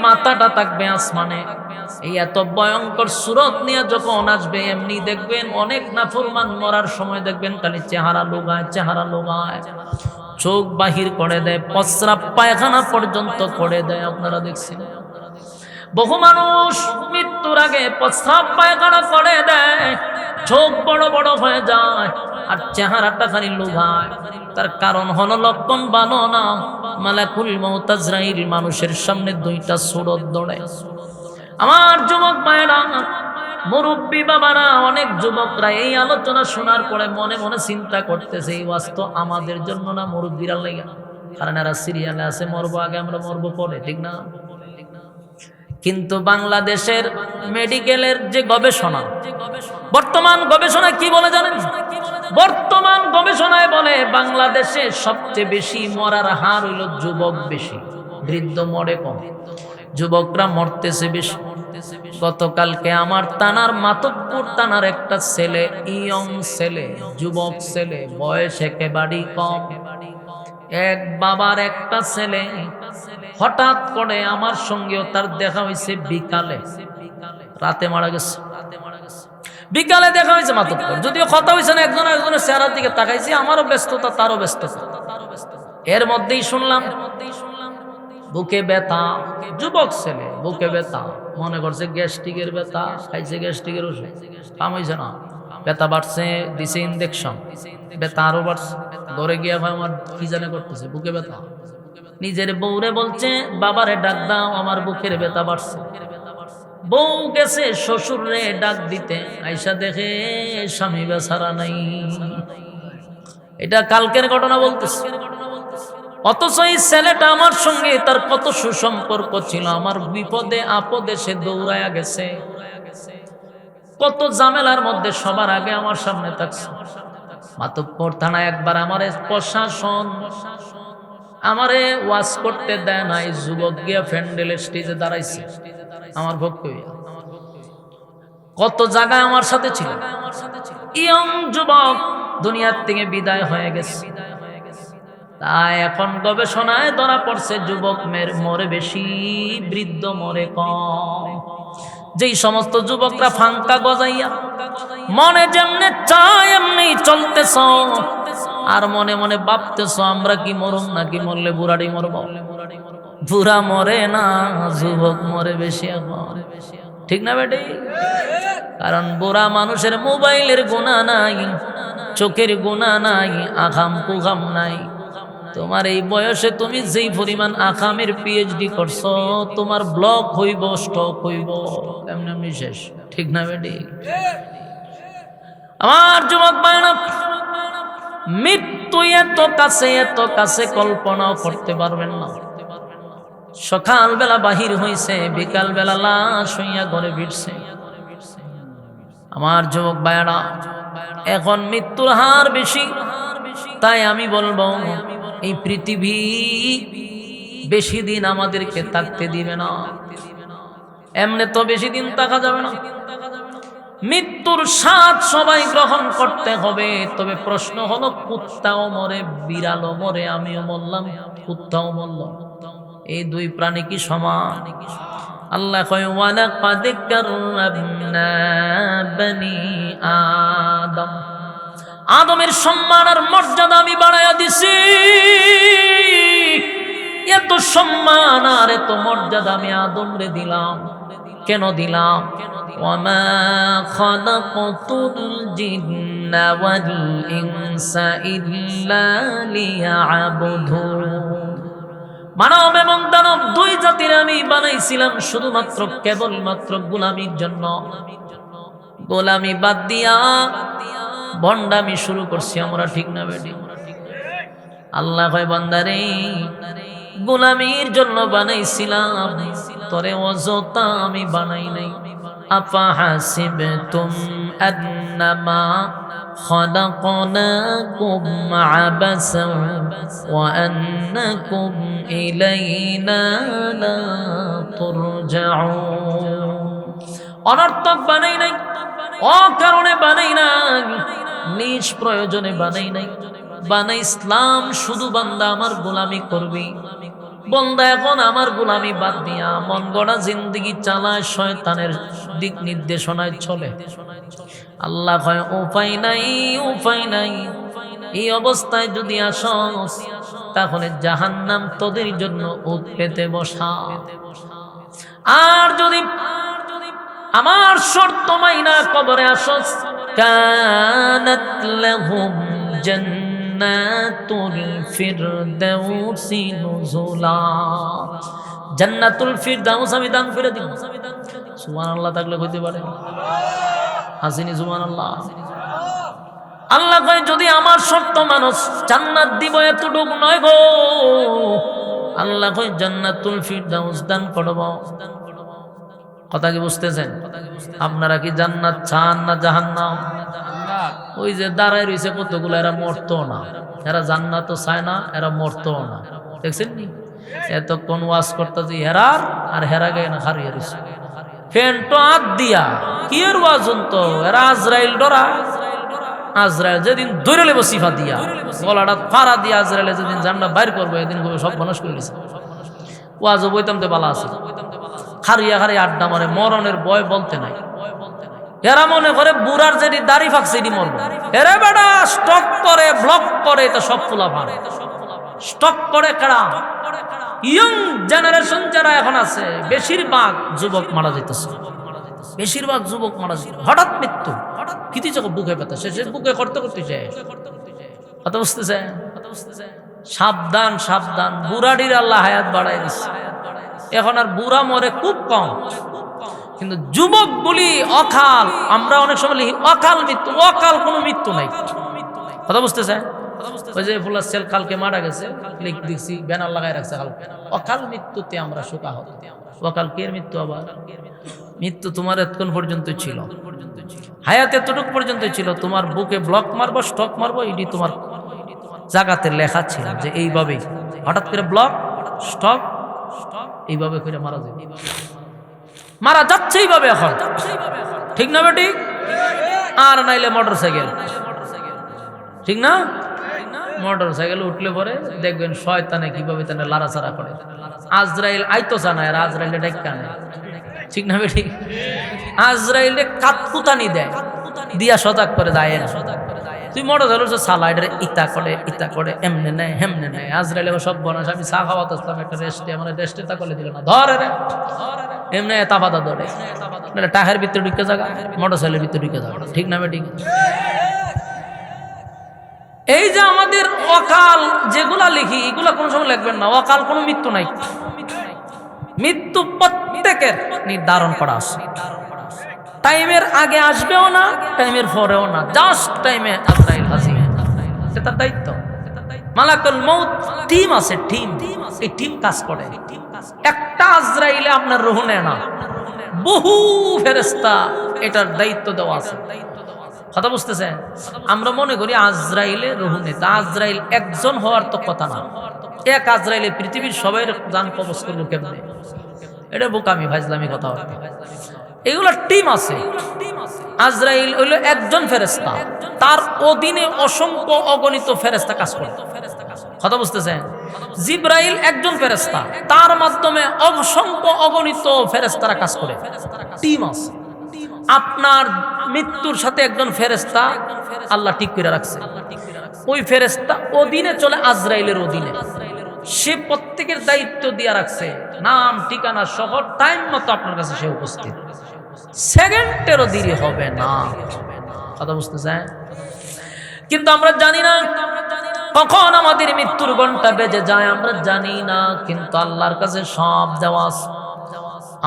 মাথাটা থাকবে আসমানে। এই এত ভয়ঙ্কর সূরত নিয়ে যখন আসবে, এমনি দেখবেন অনেক নাফরমান মরার সময় দেখবেন খালি চেহারা লোগায়, চেহারা লোগায়, চোখ বাহির করে দেয়, প্রস্রাব পায়খানা পর্যন্ত করে দেয়। আপনারা দেখছেন বহু মানুষ মৃত্যুর আগে প্রস্রাব পায়খানা করে দেয়, চোখ বড় বড় হয়ে যায় আর চেহারাটা খালি লোগায়। তার কারণ হলো লক্ষণ ভালো না। মালাকুল মউত আজরাইল মানুষের সামনে 2টা সূরত দৌড়ে। আমার যুবক ভাইরা, মুরব্বী বাবারা, অনেক যুবকরা এই আলোচনা শোনার পরে মনে মনে চিন্তা করতেছে এই ওয়াজ তো আমাদের জন্য না, মুরব্বীরা লাগা। কারণ এরা সিরিয়ালে আছে, মরবো আগে, আমরা মরবো পরে, ঠিক না? কিন্তু বাংলাদেশের মেডিকেলের যে গবেষণা, বর্তমান গবেষণা কি বলে জানেন? বর্তমান গবেষণায় বলে বাংলাদেশে সবচেয়ে বেশি মরার হার হইল যুবক বেশি, বৃদ্ধ মরে কম, যুবকরা মরতেছে বেশি। গতকালকে আমার থানার মাতব্বর থানার একটা ছেলে, ইয়ং ছেলে, যুবক ছেলে, বয়স একেবারে কম, এক বাবার একটা ছেলে, হঠাৎ করে আমার সঙ্গেও তার দেখা হয়েছে বিকালে, রাতে মারা গেছে। বিকালে দেখা হয়েছে মাতব্বর, যদিও কথা হয়েছে না, একজনের চেহারার দিকে তাকাইছি, আমারও ব্যস্ততা তারও ব্যস্ততা। এর মধ্যেই শুনলাম বুকে ব্যথা, যুবক ছেলে, বুকে ব্যথা, মনে করছে গ্যাস্ট্রিকের ব্যথা, খাইছে গ্যাস্ট্রিকের ওষুধ, কাম হয়েছে না, ব্যথা বাড়ছে, দিছে ইনজেকশন, ব্যথা আরো বাড়ছে। ঘরে গিয়ে ভাই আমার কি জানে করতেছে, বুকে ব্যথা। নিজের বউরে বলছে বাবারে ডাক দাও, আমার বুকের ব্যথা বাড়ছে। বউ গেছে শ্বশুরে ডাক দিতে, আইসা দেখে স্বামী বেচারা নাই। এটা কালকের ঘটনা বলতেছে। অথচ এই ছেলেটা আমার সঙ্গে তার কত সুসম্পর্ক ছিল, আমার বিপদে আপদে সে দৌড়ায়া গেছে, কত ঝামেলার মধ্যে সবার আগে আমার সামনে থাকছে। মাতব্বর থানায় একবার আমারে প্রশাসন আমারে ওয়াজ করতে দেয় নাই, যুবক গিয়া ফ্যান্ডেলের স্টেজে দাঁড়াইছে আমার ভক্ত হইয়া। কত জায়গায় আমার সাথে ছিল, ইয়ং যুবক দুনিয়ার থেকে বিদায় হয়ে গেছে। তাই এখন গবেষণায় ধরা পড়ছে যুবক মরে বেশি, বৃদ্ধ মরে কম। যেই সমস্ত যুবকরা ফাঙ্কা গজাইয়া মনে যেমনে চায় এমনি চলতেছ, আর মনে মনে ভাবতেছ আমরা কি মরুম নাকি মরলে বুড়াড়ি মরব, বুড়া মরে না, যুবক মরে বেশি এখন, ঠিক না বেটি? কারণ বুড়া মানুষের মোবাইলের গুনাহ নাই, চোখের গুনাহ নাই, আখাম কুখাম নাই। তোমার এই বয়সে তুমি যেই পরিমাণ আখামের পিএইচডি করছো, তোমার ব্লক হইব, স্টক হইব, এমনি এমনি শেষ, ঠিক না বেটি? আমার যুবক ভাইরা, মৃত্যু এত কাছে কল্পনাও করতে পারবেন না। সকালবেলা বাহির হইছে, বিকাল বেলা লাশ হইয়া ঘরে ফিরছে। আমার যুবক ভাইরা, এখন মৃত্যুর হার বেশি। তাই আমি বলবো এই পৃথিবী বেশি দিন আমাদেরকে থাকতে দিবে না, এমনি তো বেশি দিন থাকা যাবে না। মৃত্যুর স্বাদ সবাই গ্রহণ করতে হবে। তবে প্রশ্ন হলো, কুত্তাও মরে, বিড়ালও মরে, আমিও মরলাম, কুত্তাও মরল, এই দুই প্রাণী কি সমান? আল্লাহ কয় ওয়ালাকাদ কাররামনা বনি আদম, আদমের সম্মান আর মর্যাদা আমি বাড়াইয়া দিছি। এত সম্মান আর এত মর্যাদা আমি আদমরে দিলাম। কেন দিলাম? ওয়ামা খালাকতুল জিন্না ওয়াল ইনসা ইল্লা লিয়াবুদুন, মানব এবং দানব দুই জাতির আমি বানাইছিলাম শুধুমাত্র কেবলমাত্র গোলামির জন্য। গোলামি বাদ দিয়া ভণ্ডামি শুরু করছি আমরা, ঠিক না বেটি? আল্লাহ কয় বান্দারে, গোলামির জন্য বানাইছিলাম, তরে অযথা আমি বানাই নাই। আফা হাসিবতুম আন্নামা খালাকনাকুম আবাসান ওয়া আন্নাকুম ইলাইনা লা তুরজাউন, অনর্থক বানাই নাই, অকারণে বানাই নাই, নিজ প্রয়োজনে বানাই নাই। বানাই ইসলাম, শুধু বান্দা আমার গোলামি করবি। বান্দা এখন আমার গোলামি বাদ দিয়া মন গড়া জিন্দেগি চালায়, শয়তানের দিক নির্দেশনায় চলে। আল্লাহ কয় উপায় নাই, উপায় নাই। এই অবস্থায় যদি আসস, তাহলে জাহান্নাম তোদের জন্য উত পেতে বসা। আর যদি আমার শর্ত মাইনা কবরে আসস, কানাত লাহুম জান্নাতুল ফিরদাউসি নুজুলা, জান্নাতুল ফিরদাউস আমি দান করে দিব। সুবহানাল্লাহ থাকলে কইতে পারে হাসিনি সুবহানাল্লাহ। আল্লাহ কয় যদি আমার শর্ত মানুষ, জান্নাত দিব এতটুক নয় গো, আল্লাহ কয় জান্নাতুল ফিরদাউস দান করব। কথা কি বুঝতেছেন? আপনারা কি জান্নাত চান না জাহান্নাম? ওই যে দাঁড়ায় রয়েছে কতগুলো, এরা মরতো না, এরা জান্নাতও চায় না, এরা মরতো না, দেখছেন নি? এতক্ষণ ওয়াজ করতেছি হেরার আর হেরা গে না হারিয়ে রয়েছে ফ্যানটো হাত দিয়া কি এর ওয়াজ তো এরা আজরাইল ডরা আজরাইল যেদিন ধরে লেব সিফা দিয়া গলাটা ফাড়া দিয়া আজরাইলে যেদিন জান্নাত বাইর করবো এদিন সব মানুষ করে নিছে ওয়াজও বইতাম তো বালা আছে হারিয়া হারিয়ে আড্ডা মারে মরণের ভয় বলতে নাই এরা মনে করে বুড়ার যেটি দাড়ি ফাঁকছে এটি মরবো এরা বেটা স্টক করে ব্লক করে এটা সব ফুলা ভাড় স্টক করে কেডা ইয়ং জেনারেশন যারা এখন আছে বেশিরভাগ যুবক মারা যাইতেছে বেশিরভাগ যুবক মারা যায় হঠাৎ মৃত্যু কিতি চোখ বুকে পেতে শেষ বুকে করতে করতে যায় কথা বুঝতেছে সাবধান সাবধান বুড়াডির আল্লাহ হায়াত বাড়াই দিচ্ছে এখন আর বুড়া মরে খুব কম কিন্তু যুবক বলি অকাল আমরা অনেক সময় লিখি অকাল মৃত্যু অকাল কোনো মৃত্যু নাই কথা বুঝতেছে ওই যে ফুলার সেল কালকে মারা গেছে লিখ দিচ্ছি ব্যানার লাগাই রাখছে কালকে অকাল মৃত্যুতে আমরা শোকাহত অকাল কে মৃত্যু আবার মৃত্যু তোমার এতক্ষণ পর্যন্ত ছিল হায়াত এতটুক পর্যন্ত ছিল তোমার বুকে ব্লক মারবো স্টক মারবো এটি তোমার জায়গাতে লেখা ছিল যে এইভাবেই হঠাৎ করে ব্লক স্টক এইভাবে করে মারা যাবে মারা যাচ্ছে এইভাবে এখন ঠিক না বেটি আর নাইলে মোটর সাইকেল ঠিক না মোটর সাইকেল উঠলে পরে দেখবেন শয়তানে কিভাবে তানে লাড়াচাড়া করে আজরাইল আইতো জানা আর আজরাইলে ডাক্কা নেয় ঠিক না বেটি আজরাইলে কাতকুতানি দেয় দিয়া সজাগ করে দেয় না তুই মোটর সাইকেল সালা এটা ইতা করে এমনে নেয় হেমনে নেয় আজরাইলে সব বনাস আমি চা খাওয়াতে আসলাম একটা রেস্টে আমার রেস্টে তা করে দিল না ধরে রে এমনি তাপাদা ধরে টাকার ভিতরে ঢুকে জায়গা মোটর সাইকেলের ভিতরে ঢুকে যাবে ঠিক না বেটি এই যে আমাদের অকাল যেগুলা লিখি এগুলা কোনো সময় লিখবেন না অকাল কোনো মৃত্যু নাই মৃত্যু প্রত্যেকের নির্ধারণ করা আছে টাইমের আগে আসবেও না টাইমের পরেও না জাস্ট টাইমে আজরাইল হাজির এটা দায়িত্ব মালাকুল মউত টিম আছে টিম এই টিম কাজ করে একটা আজরাইলে আপনার রূহ নেয় না বহু ফেরেশতা এটার দায়িত্ব দেওয়া আছে কথা বুঝতেছেন আমরা মনে করি আজরাইলে রূহ নেতা আজরাইল একজন হওয়ার তো কথা না এক আজরাইলে পৃথিবীর সবাই জান কবজ করবো কেমনে এটা বোকামি ফাজলামি কথা হবে এগুলো টিম আছে আজরাইল হইল একজন ফেরেশতা তার অধীনে অসংখ্য অগণিত ফেরেশতা কাজ করে কথা বুঝতেছেন জিব্রাইল একজন ফেরেশতা তার মাধ্যমে অসংখ্য অগণিত ফেরেশতারা কাজ করে টিম আছে আপনার মৃত্যুর সাথে একজন ফেরেশতা আল্লাহ ঠিক করে রাখছে ওই ফেরেশতা অধীনে চলে আজরাইলের অধীনে সে প্রত্যেকের দায়িত্ব দিয়ে রাখছে নাম ঠিকানা সহ টাইম মতো আপনার কাছে সে উপস্থিত সেকেন্ডেরও দেরি হবে না কথা বুঝতেছেন কিন্তু আমরা জানি না কখন আমাদের মৃত্যুর ঘন্টা বেজে যায় আমরা জানি না কিন্তু আল্লাহর কাছে সব দেওয়া আছে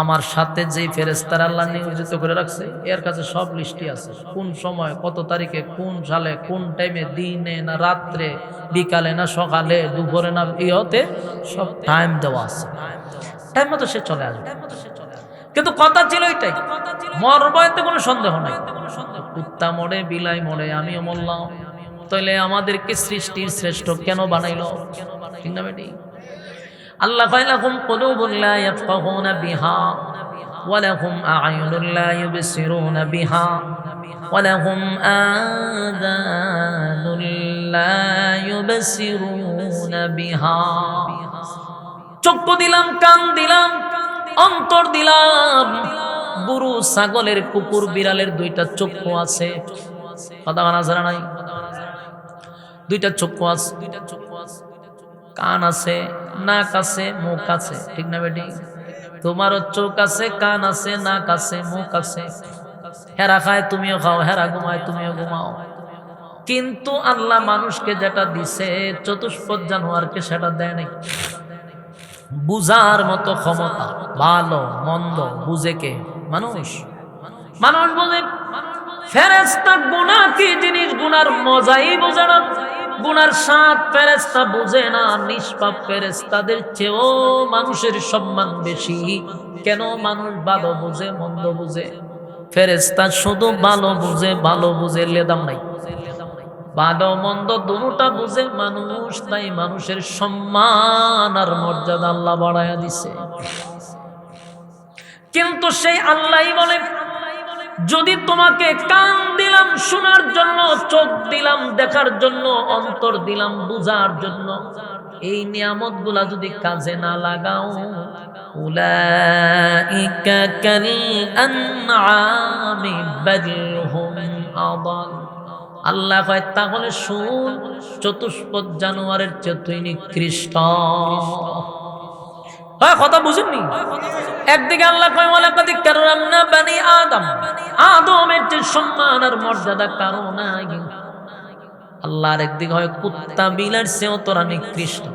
আমার সাথে যে ফেরেশতারা আল্লাহ নিয়োজিত করে রাখছে এর কাছে সব লিস্টই আছে কোন সময় কত তারিখে কোন সালে কোন টাইমে দিনে না রাত্রে বিকালে না সকালে দুপুরে না ইহতে সব টাইম দেওয়া আছে টাইম মতো সে চলে আসবে কিন্তু কথা ছিল এটাই মরবয়তে কোনো সন্দেহ নাই কুত্তা মরে বিলাই মরে আমিও মরলাম তাহলে আমাদেরকে সৃষ্টির শ্রেষ্ঠ কেন বানাইলো ঠিক না বেটি আল্লাহ লাহুম কুলুবুন লা ইয়াফকাহুনা বিহা ওয়া লাহুম আ'য়ুনুন লা ইউবসিরুনা বিহা ওয়া লাহুম আযানুন লা ইউবসিরুনা বিহা চক্ষু দিলাম কান দিলাম অন্তর দিলাম গরু ছাগলের কুকুর বিড়ালের দুইটা চক্ষু আছে কথা মানা জানা নাই দুইটা চক্ষু আছে কান আছে নাক আছে মুখ আছে ঠিক না বেটি তোমারও চোখ আছে কান আছে নাক আছে মুখ আছে হেরা খায় তুমিও খাও হেরা ঘুমায় তুমিও ঘুমাও কিন্তু আল্লাহ মানুষকে যেটা দিছে চতুষ্পদ জানোয়ারকে সেটা দেয় নাই বুঝার মতো ক্ষমতা ভালো মন্দ বুঝে কে মানুষ মানুষ বুঝে ফেরেশতা গুনাহ কি জিনিস গুনার মজাই বোঝে না গুনার স্বাদ ফেরেশতা বুঝে না নিষ্পাপ ফেরেশতাদের চেয়েও মানুষের সম্মান বেশি কেন মানুষ ভালো বুঝে মন্দ বুঝে ফেরেশতা শুধু ভালো বুঝে লেদাম নাই ভালো মন্দ দুটোটা বুঝে মানুষ, তাই মানুষের সম্মান আর মর্যাদা আল্লাহ বাড়ায়া দিছে। কিন্তু সেই আল্লাহই বলেন, যদি তোমাকে কান দিলাম শোনার জন্য, চোখ দিলাম দেখার জন্য, অন্তর দিলাম বুঝার জন্য, এই নিয়ামতগুলা যদি কাজে না লাগাও, উলাইকা কাল আনআমি বাল হুম আদাল। আল্লাহ কয় তাহলে শুন, চতুষ্পদ জানোয়ারের চেয়ে তুই নিকৃষ্ট। কথা বুঝেননি? একদিকে আল্লাহ কয় ওয়ালাকাদ কাররামনা বানি আদম, আদমের যে সম্মান আর মর্যাদা কারো নাই। আল্লাহর একদিকে হয় কুত্তা বিড়ালের চেয়েও তোরা নিকৃষ্ট।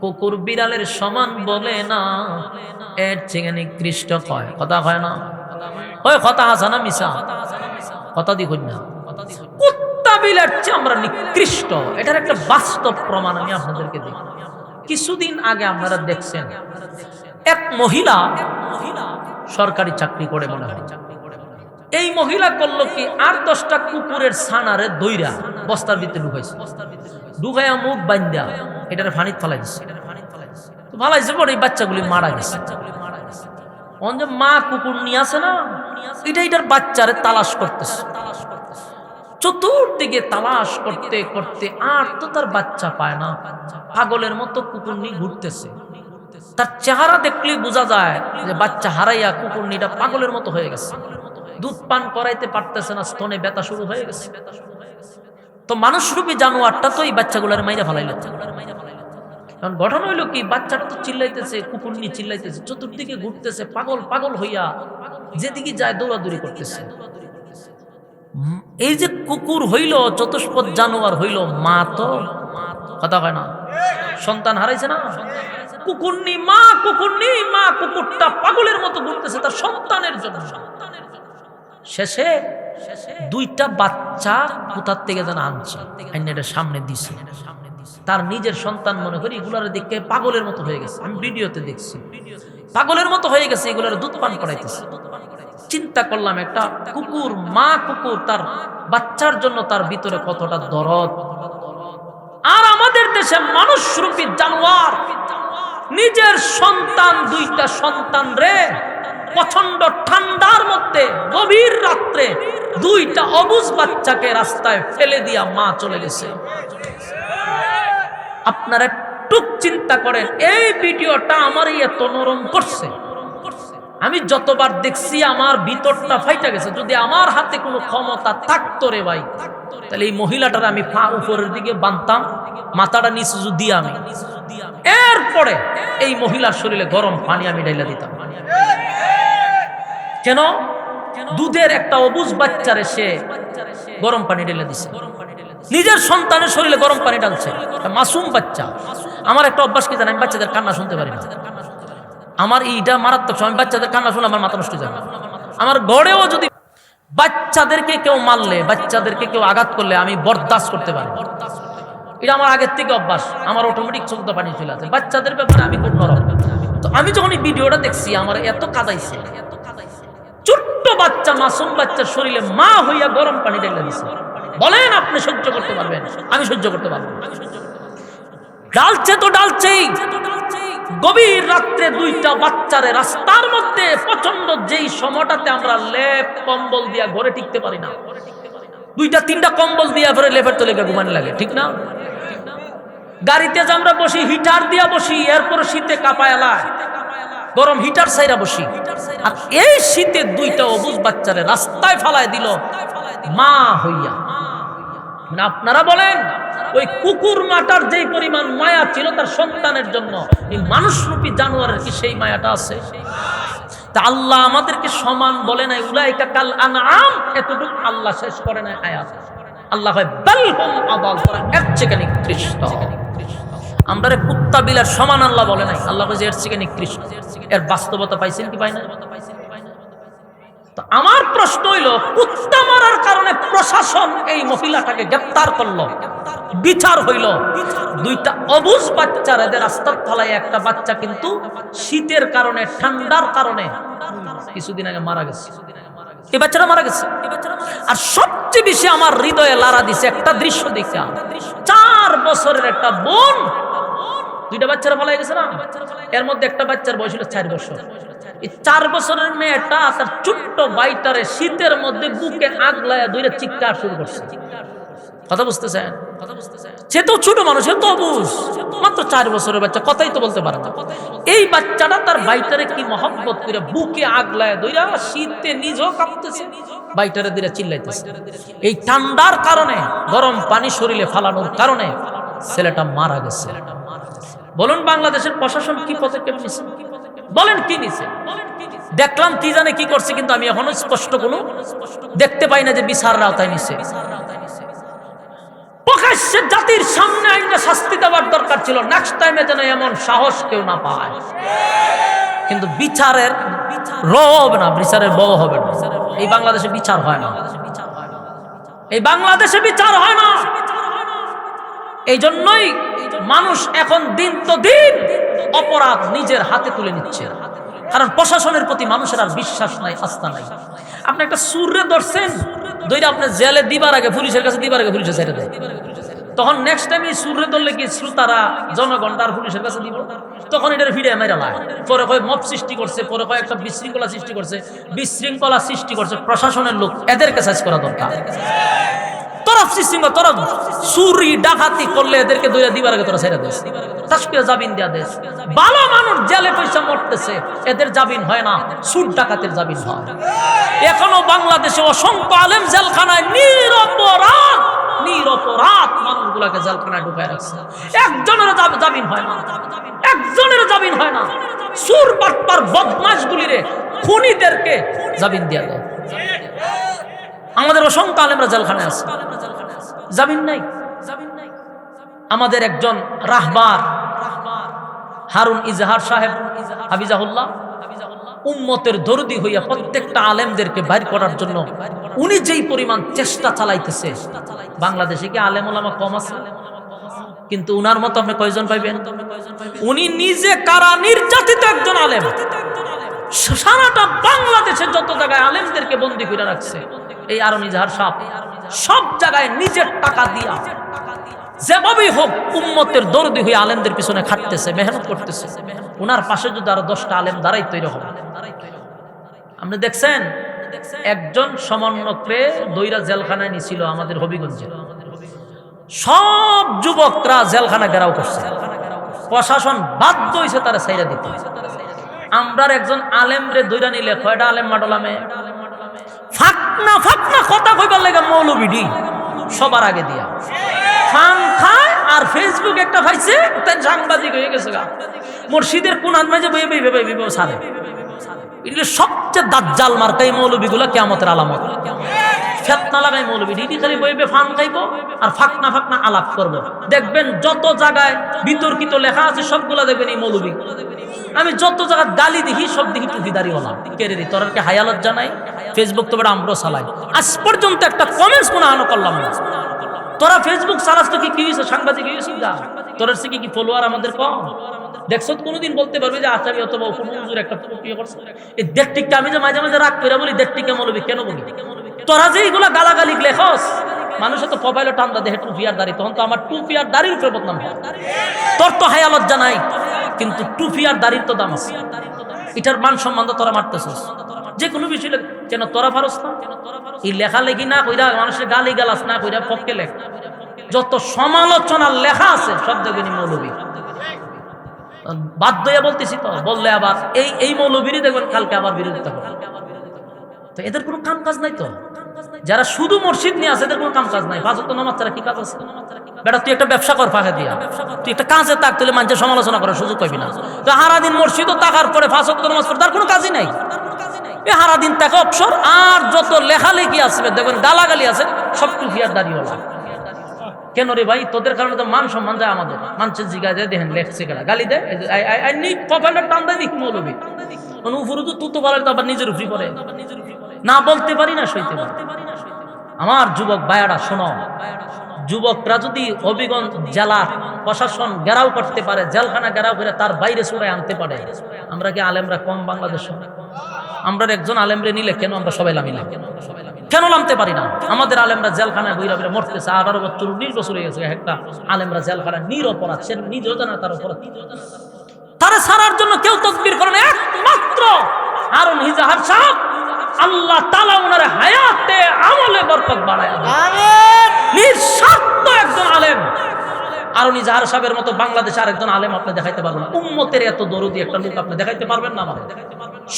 কুকুর বিড়ালের সমান বলে না, এর চেয়ে নিকৃষ্ট কয়। কথা হয় না? ওই কথা আছে না মিশা? কথা দি কই না? কুত্তা বিড়ালের চেয়ে আমরা নিকৃষ্ট, এটার একটা বাস্তব প্রমাণ আমি আপনাদেরকে দিই। কিছুদিন আগে আপনারা দেখছেন এক মহিলা সরকারি চাকরি করে মনে হয়, এই মহিলা করলো কি, 8-10টা কুকুরের ছানারে দইরা বস্তার ভিতরে ঢুকাইছে, ঢুকাইয়া মুখ বান্ধা এটারে পানিতে ফেলাই দিচ্ছে। ফালাইছে পরে এই বাচ্চাগুলি মারা গেছে। মা কুকুর নিয়ে আসে না, এটার বাচ্চারে তালাশ করতেছে, চতুর্দিকে তালাশ করতে করতে আর তো তার বাচ্চা পায় না। পাগলের মতো কুকুর নিয়ে ঘুরতেছে, তার চেহারা দেখলেই বোঝা যায় যে বাচ্চা হারাইয়া কুকুরনিটা পাগলের মতো হয়ে গেছে। দুধ পান করাইতে পারতেছে না, স্তনে ব্যথা শুরু হয়ে গেছে। তো মানুষরূপী জানোয়ারটা তো এই বাচ্চাগুলার মাইরা ফেলাইল। কারণ ঘটনা হইল কি, বাচ্চাটা তো চিল্লাইতেছে, কুকুর নিয়ে চিল্লাইতেছে, চতুর্দিকে ঘুরতেছে, পাগল পাগল হইয়া যেদিকে যায় দৌড়াদৌড়ি করতেছে। এই যে কুকুর হইল, চতুষ্পদ জানোয়ার হইল, মা তো কথা হয় না, সন্তান হারাইছে না। কুকুরনি মা, কুকুরনি মা, কুকুরটা পাগলের মতো ঘুরতেছে তার সন্তানের জন্য। শেষে 2টা বাচ্চা কোথার থেকে যেন আনছে, আইনের সামনে দিছে। তার নিজের সন্তান মনে করি, এগুলার দিকে পাগলের মতো হয়ে গেছে। আমি ভিডিওতে দেখছি, পাগলের মতো হয়ে গেছে, এগুলার দুধ পান করাইতেছে। চিন্তা করলাম, একটা কুকুর, মা কুকুর, তার বাচ্চার জন্য তার ভিতরে কতটা দরদ। আর আমাদের দেশে মানুষরূপী জানোয়ার নিজের সন্তান, 2টা সন্তান রে প্রচন্ড ঠান্ডার মধ্যে গভীর রাত্রে 2টা অবুঝ বাচ্চাকে রাস্তায় ফেলে দিয়া মা চলে গেছে। আপনারা একটু চিন্তা করেন, এই ভিডিওটা আমার এত নরম করছে। আমি যতবার দেখছি আমার ভিতরটা ফাইটা গেছে। যদি আমার হাতে কোনো ক্ষমতা থাকতো রে ভাই, তাহলে এই মহিলাটার আমি পা উপরের দিকে বাঁধতাম, মাথাটা নিচে যদি আমি, এরপরে এই মহিলার শরীরে গরম পানি আমি ঢাইলা দিতাম। কেন? দুধের একটা অবুঝ বাচ্চারে সে গরম পানি ঢেলে দিছে, নিজের সন্তানের শরীরে গরম পানি ঢালছে, মাসুম বাচ্চা। আমার একটা অভ্যাস কি জানেন, আমি বাচ্চাদের কান্না শুনতে পারি না। আমার এইটা মারাত্মক, আমি বাচ্চাদের কান্না শুনে আমার মাথা নষ্ট হয়ে যাবে। আমার ঘরেও যদি বাচ্চাদেরকে কেউ মারলে, বাচ্চাদেরকে কেউ আঘাত করলে আমি বরদাস্ত করতে পারি। এটা আমার আগের থেকে অভ্যাস, আমার অটোমেটিক চোখ দিয়ে পানি চলে আসে। বাচ্চাদের ব্যাপারে আমি খুব নরম। তো আমি যখন এই ভিডিওটা দেখছি, আমার এত কাঁদাইছে। ছোট্ট বাচ্চা, মাসুম বাচ্চার শরীরে মা হইয়া গরম পানি ঢেলে দিছে। বলেন আপনি সহ্য করতে পারবেন? আমি সহ্য করতে পারবো। ডালছে তো ডালছেই। গভীর রাত্রে 2টা বাচ্চারে রাস্তার মধ্যে, প্রচন্ড যেই সময়টাতে আমরা লেপ কম্বল দিয়া ঘরে টিকতে পারি না, 2টা-3টা কম্বল দিয়া পরে লেপের তলে ঘুমানো লাগে, ঠিক না? গাড়িতে যে আমরা বসি, হিটার দিয়া বসি, এরপর শীতে কাঁপায়লা, গরম হিটার সাইরা বসি। আর এই শীতে 2টা অবুঝ বাচ্চারে রাস্তায় ফালায় দিল মা হইয়া। মানে আপনারা বলেন, ওই কুকুর মাটার যেই পরিমাণ মায়া ছিল তার সন্তানের জন্য, এই মানুষরূপী জানোয়ারের কি সেই মায়াটা আছে? তা আল্লাহ আমাদেরকে সমান বলে নাই, উলাইকা কাল আনআম, এতটুকু আল্লাহ শেষ করে নাই আয়াত। আল্লাহ কয় বাল হুম আদাল, এর চেয়ে নিকৃষ্ট। আমরা কুত্তা বিলার সমান আল্লাহ বলে নাই, আল্লাহ কয় এর চেয়ে নিকৃষ্ট। এর বাস্তবতা পাইছেন কি পাই না? তো আমার প্রশ্ন হইল, কুত্তা মারার কারণে প্রশাসন এই মহিলাটাকে গ্রেফতার করলো, বিচার হইল, 2টা অবুঝ বাচ্চার এদের রাস্তার ফালায়, একটা বাচ্চা কিন্তু শীতের কারণে, ঠান্ডার কারণে কিছুদিন আগে মারা গেছে। এই বাচ্চাটা মারা গেছে। আর সবচেয়ে বেশি আমার হৃদয়ে লাড়া দিছে একটা দৃশ্য দেখে, 4 বছরের একটা বোন, 2টা বাচ্চারা পালাই গেছে না, এর মধ্যে একটা বাচ্চার বয়স হলো 4 বছর। এই 4 বছরের মেয়েটা তার ছোট্ট বাইটারে শীতের মধ্যে বুকে আগলায়া ধরে চিৎকার শুরু করছে। কথা বুঝতেছেন? সে তো ছোট মানুষ, সে তো বুঝ, মাত্র 4 বছরের বাচ্চা, কথাই তো বলতে পারে না। এই বাচ্চাটা তার বাইটারে কি মহব্বত করে বুকে আগলায় ধইরা, শীতে নিজেও কাঁপতেছে, বাইটারে দিরা চিল্লাইতেছে। এই ঠান্ডার কারণে, গরম পানি শরীরে ফালানোর কারণে ছেলেটা মারা গেছে। বলুন বাংলাদেশের প্রশাসন কি পদক্ষেপ নিছে? বলেন কি নিছে? দেখলাম কি জানে কি করছে, কিন্তু আমি এখনো স্পষ্ট কোনো দেখতে পাই না যে বিচারের আওতায় নিছে। প্রকাশ্যে জাতির সামনে আইনটা শাস্তি দেওয়ার দরকার ছিল, নেক্সট টাইমে যেন এমন সাহস কেউ না পায়। কিন্তু বিচারের রব না, বিচারের বউ হবে না। এই বাংলাদেশে বিচার হয় না, এই বাংলাদেশে বিচার হয় না। এই জন্যই মানুষ এখন দিন তো দিন অপরাধ নিজের হাতে তুলে নিচ্ছে, কারণ প্রশাসনের প্রতি মানুষের আর বিশ্বাস নাই, আস্থা নাই। আপনি একটা সুরে ধরছেন, দইরা আপনি জেলে দিবার আগে, পুলিশের কাছে দিবার আগে পুলিশে ছেড়ে দেয়, তখন নেক্সট টাইম এই সুরে ধরলে কি শ্রোতারা, জনগণ আর পুলিশের কাছে দিব, তখন এটার ফিরে মেরা লাগে। পরে কয় মব সৃষ্টি করছে, পরে কয় একটা বিশৃঙ্খলা সৃষ্টি করছে, বিশৃঙ্খলা সৃষ্টি করছে প্রশাসনের লোক, এদেরকে সাইজ করা দরকার। তোরা সৃষ্টিঙ্গ, তোরা চুরি ডাকাতি করলে এদেরকে দইরা দিবার আগে তোরা ছেড়ে দেশ, তাস্কিয়া জামিন দেয়া দেশ। ভালো মানুষ জেলে পয়সা মরতেছে, এদের জামিন হয় না, সুদ ডাকাতের জামিন হয়। এখনো বাংলাদেশে অসংখ্য আলেম জেলখানায় নিরপরাধ মানুষগুলাকে জেলখানায় ঢুকায় রাখছে, একজনের জামিন হয় না, একজনের জামিন হয় না। সুর বাটপার বদমাশগুলিরে, খুনিদেরকে জামিন দেয়া দেয়। আমাদের অসংখ্য আলেমরা জেলখানায় আছে, জামিন নাই। আমাদের একজন রাহবার হারুন ইজহার সাহেব হাফিজাহুল্লাহ, উম্মতের দরদি হইয়া প্রত্যেকটা আলেমদেরকে বাইর করার জন্য উনি যেই পরিমাণ চেষ্টা চালাইতেছে, বাংলাদেশে কি আলেম ওলামা কম আছে? কিন্তু উনার মতো আপনি কয়জন পাইবেন? উনি নিজে কারা নির্যাতিত একজন আলেম, সারাটা বাংলাদেশের যত জায়গায় আলেমদেরকে বন্দী করে রাখছে এই হারুন ইজহার সাহেব, সব জায়গায় নিজের টাকা দিয়া যেভাবেই হোক উম্মতের দরদি হয়ে আলেমদের পিছনে খাটতেছে, মেহনত করতেছে। উনার পাশে যদি আরো 10টা আলেম দাঁড়াইতো এরকম। আপনি দেখছেন একজন সমন্বয়করে দইরা জেলখানায় নিছিল আমাদের হবিগঞ্জে, সব যুবকরা জেলখানা ঘেরাও করছে, প্রশাসন বাধ্য হয়েছে তারা ছাইরা দিতে। আমরার একজন আলেমরে দইরা নিলে কয়টা আলেম মাডলামে ফাকনা ফাকনা কথা কইবার লাগে মৌলবীডি সবার আগে দিয়া ফান খায়। আর ফেসবুক একটা পাইছে, তাই সাংবাদিক হয়ে গেছে গা, মুর্শিদের কোন আত্মায় বইয়ে বইবে সারে। এগুলো সবচেয়ে দাজ্জাল মার্কাই মৌলবীগুলা কিয়ামতের আলামত। ফেতনা লাগাই মৌলবী, ডিডি খালি বইবে ফান খাইবো আর ফাকনা ফাকনা আলাপ করবো। দেখবেন যত জায়গায় বিতর্কিত লেখা আছে সবগুলা দেখবেন এই মৌলবী। আমি যত জায়গায় গালি দেখি সব দেখি টুপিদারিওয়ালা। কেড়ে দিই, তোর কি হায়ালত জানাই? ফেসবুক তো বেটা আমরাও চালাই, আজ পর্যন্ত একটা কমেন্টস কোনো আনো করলাম না। তোরা ফেসবুক চালাস তো কি হয়েছে? সাংবাদিক হয়েছে যা, তোর থেকে কি ফলোয়ার আমাদের কম? দেখছো কোনোদিন বলতে পারবে যে আচারি অথবা কোনো হুজুর একটা ইয়ে করছে? এই দেড়টিকে আমি যে মাঝে মাঝে রাগ করে বলি, দেড়টিকে মৌলবী কেন বলি? তোরা যে এইগুলা গালাগালি লেখস, মানুষের তো মোবাইলে টান্দা দেখে টুপি আর দাড়ি, তখন তো আমার টুপি আর দাড়ির উপরে বদনাম হয়। তোর তো হায়া লজ্জা নাই, কিন্তু টুপি আর দাড়ির তো দাম আছে। এটার মান সম্মান তোরা মারতেছিস যে কোনো বিষয়। কেন তোরা পারস না? এই লেখালেখি না কইরা, মানুষের গালি গালাস না কইরা পক্ষে লেখ, যত সমালোচনার লেখা আছে সব দেখবেন মৌলবী। বাধ্য হয়ে বলতেছি তো, বললে আবার এই মৌলবীরই দেখবেন কালকে আবার বিরোধিতা করে। তো এদের কোনো কাম কাজ নাই। তো যারা শুধু মসজিদ নিয়ে আছে এদের কোনো কাম কাজ নাই। 5 ওয়াক্ত নামাজ ছাড়া কি কাজ আছে? বেটা তুই একটা ব্যবসা কর ফাঁকা দিয়া, তুই একটা কাজে তাক, তাহলে মানুষের সমালোচনা করার সুযোগ পাবি না। তো সারাদিন মসজিদও তাকার পরে 5 ওয়াক্ত নামাজ পড়ে তার কোনো কাজই নাই। এ সারাদিন তাকে অবসর, আর যত লেখালেখি আসবে দেখবেন গালাগালি আছে সব টুপি আর দাড়িওয়ালা। কেন রে ভাই? তোদের কারণে তো মান সম্মান যায় আমাদের। মানুষের জিগা যায় দেখেন লেখছে গেলা গালি দেয়, কপালটা টান দেয় দেখি মৌলবী। উপরে তো তুতো বলার তো আবার নিজের উপরি পড়ে, না বলতে পারি না সইতে পারি। আমার যুবক ভাইয়ারা শোনো, যুবকরা যদি হবিগঞ্জ জেলার প্রশাসন ঘেরাও করতে পারে, জেলখানা ঘেরাও করে তার বাইরে সরাই আনতে পারে, আমরা কি আলেমরা কম বাংলাদেশ? আমরা একজন আলেমরে নিলে কেন আমরা সবাই লামিলাম? কেন নামতে পারি না? আমাদের আলেমরা জেলখানায় বইরা বইরা মরতেছে, 18 বছর 19 বছর হয়ে গেছে একটা আলেমরা জেলখানায়, নিরপরাধ, সে নিজেও জানে তার অপরাধ। তারা ছাড়ার জন্য কেউ তকবীর করে না, একমাত্র হারুন ইজাহার সাহেব। আল্লাহ তাআলা ওনার হায়াতে আমলে বরকত বাড়ায় দেন। আমিন। নিঃস্বার্থ একজন আলেম। হারুন ইজাহার সাহেবের মতো বাংলাদেশে আরেকজন আলেম আপনি দেখাইতে পারবেন না। উম্মতের এত দরদি একটা লোক আপনি দেখাইতে পারবেন না। আমার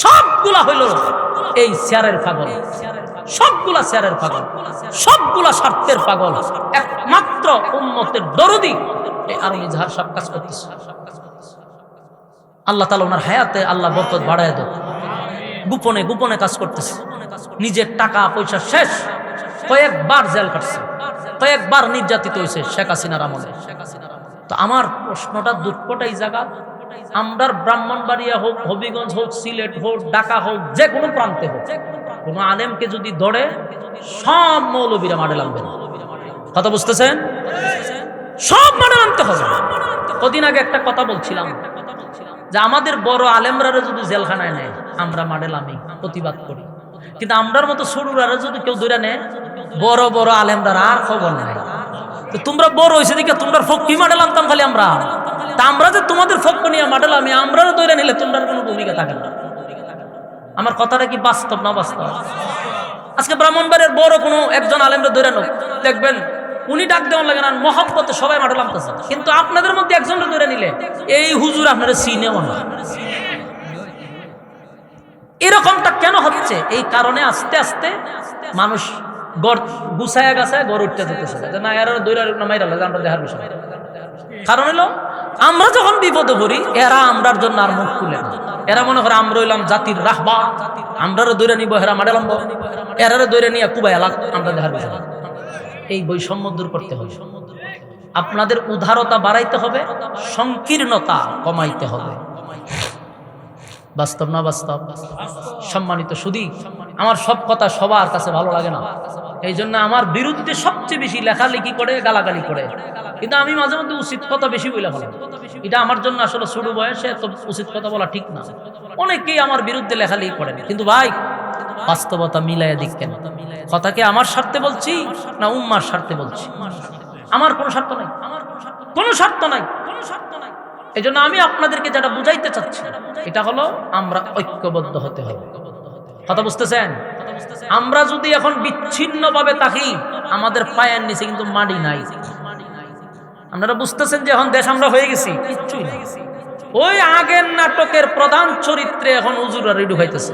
সবগুলা হইল এই শেয়ারের পাগল, সবগুলা শেয়ারের পাগল, সবগুলা স্বার্থের পাগল। একমাত্র উম্মতের দরদি এই হারুন ইজাহার সাহেব কাজ করতেছে। আল্লাহ তাআলা ওনার হায়াতে আল্লাহ বরকত বাড়ায় দেন। গোপনে গোপনে কাজ করতেছে, নিজের টাকা পয়সা শেষ, কয়েকবার জেল কাটছে, কয়েকবার নির্যাতিত হয়েছে শেখ হাসিনার আমলে। তো আমার প্রশ্নটা দুঃখটা এই জায়গা, আমরার ব্রাহ্মণবাড়িয়া হোক, হবিগঞ্জ হোক, সিলেট হোক, ঢাকা হোক, যে কোনো প্রান্তে হোক, কোন আলেমকে যদি ধরে সব মৌলবীরা মাঠে নামবেন। কথা বুঝতেছেন? সব মাঠে নামতে হবে। কদিন আগে একটা কথা বলছিলাম যে আমাদের বড় আলেমরা যদি জেলখানায় নেয়, আমরা মাঠে নামি, প্রতিবাদ করি। কিন্তু আমরার মতো সরুরা যদি কেউ ধরে নেয়, বড় বড় আলেমরা আর খবর নাই। তো তোমরা বড় হয়েছে দিকে তোমরা ফকি মাঠে নামতাম খালি আমরা। তা আমরা যে তোমাদের ফক নিয়ে মাঠে নামি, আমরা ধরে নিলে তোমরা কোনো ভূমিকা থাকে না। আমার কথাটা কি বাস্তব না বাস্তব? আজকে ব্রাহ্মণবাড়িয়ার বড় কোনো একজন আলেমরা ধরে নেব, দেখবেন উনি ডাক দেওয়ার লাগে না, মহব্বতে সবাই মাঠে নামতেছে। কিন্তু আপনাদের মধ্যে একজনকে ধরে নিলে এই হুজুর আপনারা চিনেও না। এরকমটা কেন হচ্ছে? এই কারণে আস্তে আস্তে মানুষ গুছায়া গাছায় গড় উঠতে যেতেছে না, এরা দৈরা মাইরা লাগে আমরা দেখার বিষয়। কারণ হলো আমরা যখন বিপদে পড়ি, এরা আমরার জন্য আর মুখ খুলে না। এরা মনে করে আমরা হইলাম জাতির রাহবা, আমরারও দৈরা নিব, হেরা মাঠে নামবো, এরারও দৈরা নিয়ে কুবাই এলাক আমরা দেখার বিষয়। এই বৈষম্য দূর করতে হবে। আপনাদের উদারতা বাড়াইতে হবে, সংকীর্ণতা কমাইতে হবে। বাস্তব না বাস্তব? সম্মানিত সুধী, আমার সব কথা সবার কাছে ভালো লাগে না। এই জন্য আমার বিরুদ্ধে সবচেয়ে বেশি লেখালেখি করে, গালাগালি করে। কিন্তু আমি মাঝে মধ্যে উচিত কথা বেশি বলে ফেলাম। এটা আমার জন্য আসলে ছোট বয়সে এত উচিত কথা বলা ঠিক না। অনেকেই আমার বিরুদ্ধে লেখালেখি করেন, কিন্তু ভাই বাস্তবতা মিলাইয়া দেখেন। কথাকে আমার স্বার্থে বলছি না উম্মার স্বার্থে বলছি? আমার কোনো স্বার্থ নাই, কোনো স্বার্থ নাই। এই জন্য আমি আপনাদেরকে যেটা বুঝাইতে চাচ্ছি, এটা হলো আমরা ঐক্যবদ্ধ হতে হবে। কথা বুঝতেছেন? আমরা যদি এখন বিচ্ছিন্ন ভাবে থাকি, আমাদের পায়ের নিচে কিন্তু মাটি নাই। আপনারা বুঝতেছেন যে এখন দেশ আমরা হয়ে গেছি কিচ্ছুই নাই। ওই আগের নাটকের প্রধান চরিত্রে এখন হুজুররা রেডি হইতেছে।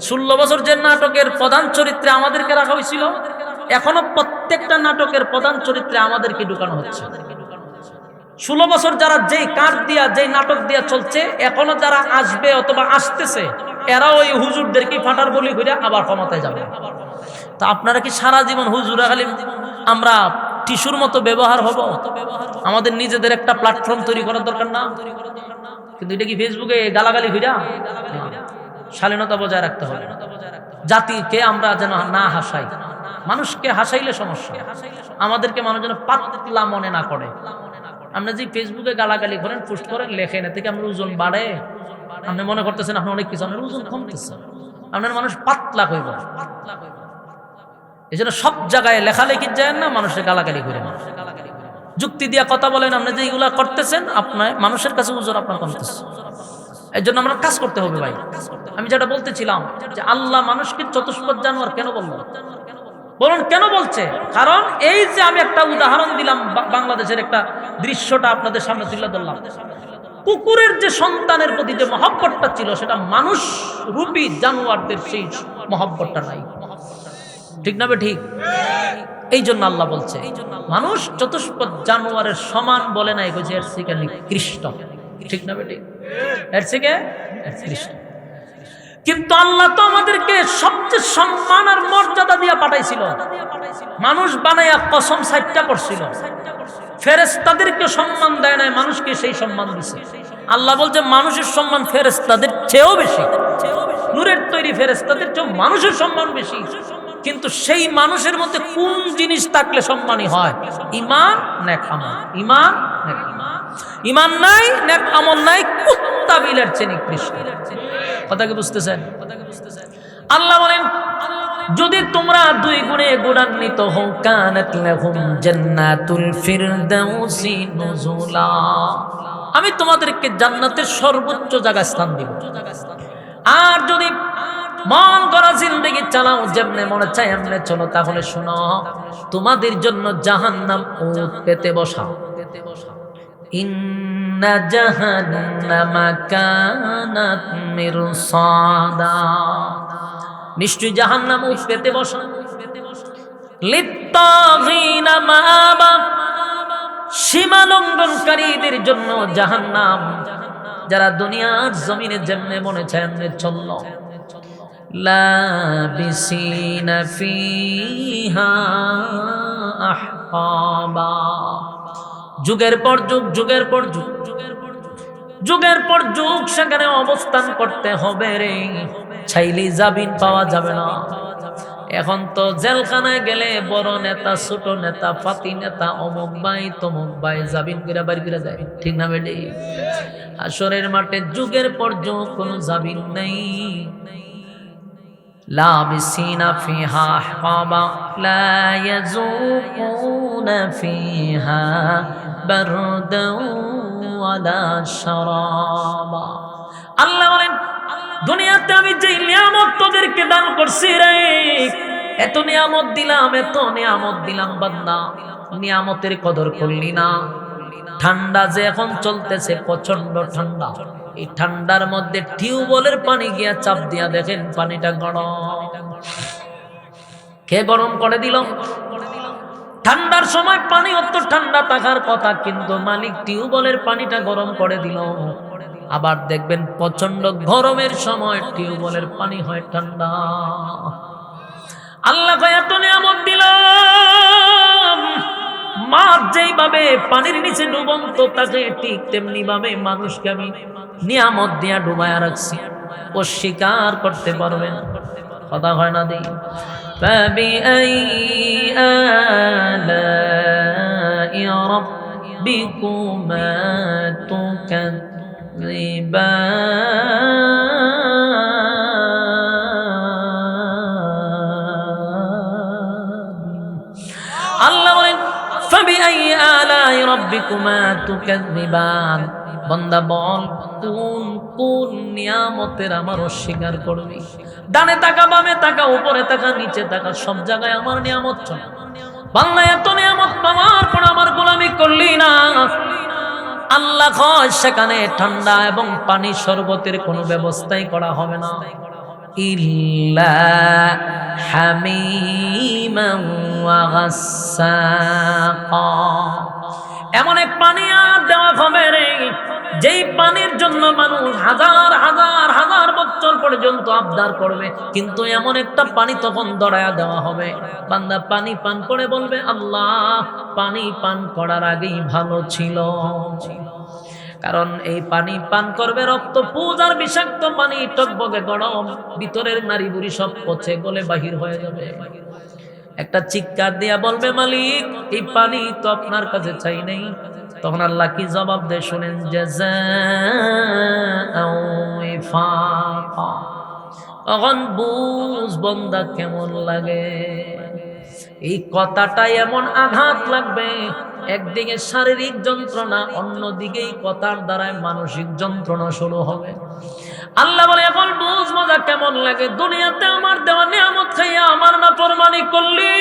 16 বছর যে নাটকের প্রধান চরিত্রে আমাদেরকে রাখা হয়েছিল, এখনো প্রত্যেকটা নাটকের প্রধান চরিত্রে আমাদেরকে ঢুকানো হচ্ছে। 16 বছর যারা যেই কাঠ দিয়া, যেই নাটক দিয়া চলছে, এখনো যারা আসবে অথবা আসতেছে, এরা ওই হুজুরদেরকে ফাটার বলি করে আবার ক্ষমতায় যাবে। তা আপনারা কি সারা জীবন হুজুরা খালি আমরা টিস্যুর মতো ব্যবহার হব? আমাদের নিজেদের একটা প্ল্যাটফর্ম তৈরি করার দরকার না? কিন্তু এটা কি ফেসবুকে গালাগালি হইরা? শালীনতা বজায় রাখতে হবে। জাতিকে আমরা যেন না হাসাই। মানুষকে হাসাইলে সমস্যা, আমাদেরকে মানুষ যেন পাতলা মনে না করে। আপনি যে ফেসবুকে গালাগালি করেন, পোস্ট করেন, লেখেন, এতে কি আপনার ওজন বাড়ে? আপনি মনে করতেছেন আপনি অনেক কিছু, আপনার ওজন কমতেছে, আপনার মানুষ পাতলা হইব। এই জন্য সব জায়গায় লেখালেখি যায় না, মানুষের গালাগালি করে, যুক্তি দিয়া কথা বলেন। আপনি যে এগুলা করতেছেন, আপনার মানুষের কাছে ওজন আপনার কমতেছে। এই জন্য আমরা কাজ করতে হবে ভাই। আমি যেটা বলতেছিলাম যে আল্লাহ মানুষকে চতুষ্পদ জানোয়ার কেন বললো? বলুন কেন বলছে? কারণ এই যে আমি একটা উদাহরণ দিলাম, বাংলাদেশের একটা দৃশ্যটা আপনাদের সামনে তুলে ধরলাম। কুকুরের যে সন্তানের প্রতি যে মহব্বতটা ছিল, সেটা মানুষ রূপী জানোয়ারদের সেই মহব্বতটা নাই। ঠিক না বে ঠিক? এই জন্য আল্লাহ বলছে মানুষ চতুষ্পদ জানোয়ারের সমান বলে নাই, বলছে এর থেকে নিকৃষ্ট। ঠিক না বে ঠিক? এর থেকে নিকৃষ্ট। কিন্তু আল্লাহ তো আমাদেরকে সবচেয়ে সম্মান আর মর্যাদা দিয়ে পাঠাইছিল। মানুষ বানাইয়া কসম 60টা করছিল। ফেরেশতাদেরকে সম্মান দেয় নাই, মানুষকে সেই সম্মান দিছে। আল্লাহ বলছে মানুষের সম্মান ফেরেশতাদের চেয়েও বেশি। নূরের তৈরি ফেরেশতাদের চেয়েও মানুষের সম্মান বেশি। কিন্তু সেই মানুষের মধ্যে কোন জিনিস থাকলে সম্মানী হয়? ঈমান, নেক আমল। ঈমান, নেক আমল। ঈমান নাই, নেক আমল নাই, কুত্তা বিলের চেয়ে নিকৃষ্ট। কথা কি বুঝতেছেন? আল্লাহ বলেন যদি তোমরা দুই গুণে গুণান্বিত হও কানাত লাহুম জান্নাতুল ফিরদাউসি নুজুলা, আমি তোমাদেরকে জান্নাতের সর্বোচ্চ জায়গায় স্থান দিব। আর যদি মন করা জিন্দেগি চালাও, যেমনে মনে চায় এমনে চলো, তাহলে শোনো তোমাদের জন্য জাহান্নাম উট পেতে বসা। ইন্না জাহান্নামা কানাত মিরসাদা, নিশ্চয় জাহান্নাম উট পেতে বসা। লিত্তাগিনা মাআবা, সীমা লঙ্ঘনকারীদের জন্য জাহান্নাম, যারা দুনিয়ার জমিনে যেমনে মনে চায় এমনে চলল। লাবিসিনা ফিহা আহকাবা, যুগের পর যুগ, যুগের পর যুগ, যুগের পর যুগ সেখানে অবস্থান করতে হবে রে, চাইলে জামিন পাওয়া যাবে না। এখন তো জেলখানায় গেলে বড় নেতা, ছোট নেতা, ফাতি নেতা, অমুক ভাই তমুক ভাই জামিন করে বাড়ি করে যায়, ঠিক না বেডি? হাসরের মাঠে যুগের পর যুগ কোনো জামিন নেই। লাবিসিনা ফিহা আহকাবা লা ইয়াযুকুনা ফিহা বারদাও ওয়ালা শারাবা। আল্লাহ বলেন দুনিয়াতে আমি যে নিয়ামত তোদেরকে দান করছি রে, এত নিয়ামত দিলাম, এত নিয়ামত দিলাম, বান্দা নিয়ামতের কদর করলি না। ঠান্ডা যে এখন চলতেছে, প্রচন্ড ঠান্ডা, এই ঠান্ডার মধ্যে টিউবওয়েলের পানি গিয়া চাপ দিয়া দেখেন পানিটা গরম। কে গরম করে দিল? ঠান্ডার সময় পানি অত ঠান্ডা থাকার কথা, কিন্তু মালিক টিউবওয়েলের পানিটা গরম করে দিল। আবার দেখবেন প্রচন্ড গরমের সময় টিউবওয়েলের পানি হয় ঠান্ডা। আল্লাহ এত নিয়ামত দিলাম, মাছ যেইভাবে পানির নিচে ডুবন্ত থাকে, ঠিক তেমনি ভাবে মানুষকে আমি নিয়ামত দিয়া ডুবায়া রাখছি, ও স্বীকার করতে পারবেন। কথা হয় না দিই فبأي آلاء ربكما تكذبان আল্লাহ বলেন فبأي آلاء ربكما تكذبان, বান্দা বল কোন কোন নিয়ামতের আমার অস্বীকার করবি? ডানে তাকা, বামে তাকা, উপরে তাকা, নিচে তাকা, সব জায়গায় আমার নিয়ামত চল। বান্দা এত নিয়ামত পাওয়ার পর আমার গোলামি করলি না। আল্লাহ কয় সেখানে ঠান্ডা এবং পানি শরবতের কোনো ব্যবস্থাই করা হবে না, ইল্লা হামিমান ওয়া গাসসাকা, এমন এক পানি আর দেওয়া হবে রে, যেই পানির জন্য মানুষ হাজার হাজার হাজার বছর পর্যন্ত আবদার করবে, কিন্তু এমন একটা পানি তখন দড়ায়া দেওয়া হবে, বান্দা পানি পান করে বলবে আল্লাহ পানি পান করার আগেই ভালো ছিল। কারণ এই পানি পান করবে রক্ত পূজার বিষাক্ত পানি, টকবগে গরম, ভিতরের নারী বুড়ি সব পচে গলে বাহির হয়ে যাবে। একটা চিৎকার দিয়া বলবে মালিক এই পানি তো আপনার কাছে চাই নাই। তখন আল্লাহ কি জবাব দেয় শুনেন, জাযাআও ওয়াফাকা, তখন বুঝ বান্দা কেমন লাগে। এই কথাটাই এমন আঘাত লাগবে, একদিকে শারীরিক যন্ত্রণা, অন্যদিকে এই কথার দ্বারাই মানসিক যন্ত্রণা শুরু হবে। আল্লাহ বলে এখন বুঝ মজা কেমন লাগে, দুনিয়াতে আমার দেওয়া নিয়ামত খাইয়া আমার নাফরমানি করলি।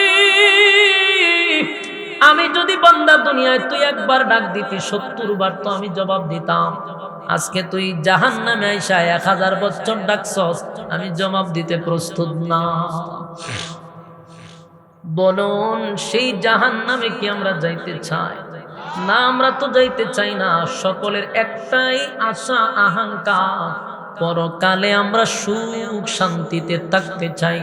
আমি যদি বান্দা দুনিয়ায় তুই একবার ডাক দিতি 70 বার তো আমি জবাব দিতাম। আজকে তুই জাহান্নামে আইসা 1000 বছর ডাকছস, আমি জবাব দিতে প্রস্তুত না। বলুন সেই জাহান্নামে কি আমরা যাইতে চাই? না, আমরা তো যাইতে চাই না। সকলের একটাই আশা আকাঙ্ক্ষা, পরকালে আমরা সুখ শান্তিতে থাকতে চাই।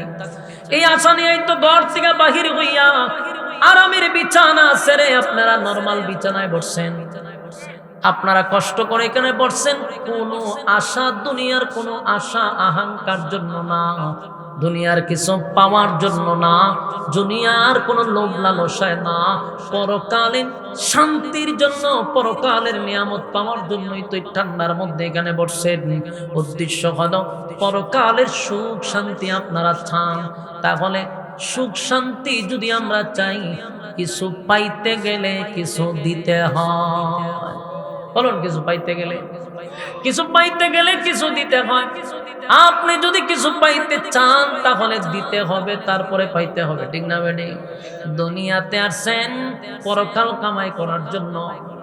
এই আশা নিয়েই তো ঘর থেকে বাহির হইয়া আরামের বিছানা ছেড়ে আপনারা নরমাল বিছানায় বসছেন, আপনারা কষ্ট করে এখানে বসছেন। কোনো আশা, দুনিয়ার কোনো আশা আকাঙ্ক্ষার জন্য না, দুনিয়ার কিছু পাওয়ার জন্য না, দুনিয়ার কোনো লোভ লালসায় না, পরকালীন শান্তির জন্য, পরকালের নিয়ামত পাওয়ার জন্যই তো এই ঠান্ডার মধ্যে এখানে বসছেন। উদ্দেশ্য হলো পরকালের সুখ শান্তি আপনারা চান। তাহলে সুখ শান্তি যদি আমরা চাই, কিছু পাইতে গেলে কিছু দিতে হয়। বলুন, কিছু পাইতে গেলে কিছু দিতে হয়। আপনি যদি কিছু পাইতে চান তাহলে দিতে হবে, তারপরে পাইতে হবে, ঠিক না বেডি? দুনিয়াতে আসছেন পরকাল কামাই করার জন্য,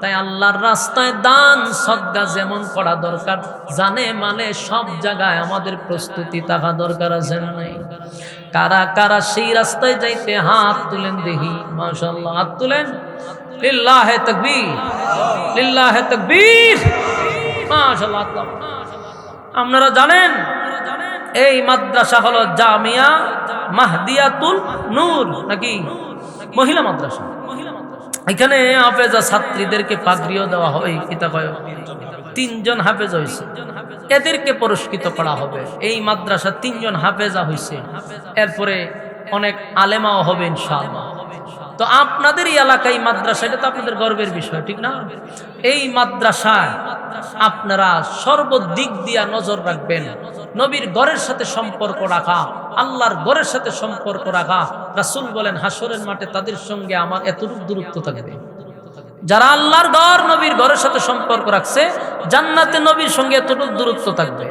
তাই আল্লাহর রাস্তায় দান সদকা যেমন করা দরকার, জানে মানে সব জায়গায় আমাদের প্রস্তুতি থাকা দরকার, আছে না নাই? কারা কারা সেই রাস্তায় যাইতে হাত তুলেন দেখি। মাশাআল্লাহ, হাত তুলেন। লিল্লাহে তাকবীর, লিল্লাহে তাকবীর, মাশাআল্লাহ। আপনারা জানেন এই মাদ্রাসা হলো জামিয়া মাহদিয়াতুল নূর, নাকি মহিলা মাদ্রাসা। এখানে হাফেজা ছাত্রীদেরকে পাগড়িও দেওয়া হয়। কিতাব 3 জন হাফেজ হয়েছে, এদেরকে পুরস্কৃত করা হবে। এই মাদ্রাসা 3 জন হাফেজা হয়েছে, এরপরে অনেক আলেমাও হবে ইনশাআল্লাহ। তো আপনাদের এই এলাকায় মাদ্রাসা, এটা তো আপনাদের গর্বের বিষয়, ঠিক না? এই মাদ্রাসায় আপনারা সর্বদিক দিয়া নজর রাখবেন। নবীর ঘরের সাথে সম্পর্ক রাখা, আল্লাহর ঘরের সাথে সম্পর্ক রাখা। রাসূল বলেন হাসরের মাঠে তাদের সঙ্গে আমার এতটুকু দূরত্ব থাকবে। যারা আল্লাহর ঘর নবীর ঘরের সাথে সম্পর্ক রাখছে, জান্নাতে নবীর সঙ্গে এতটুকু দূরত্ব থাকবে।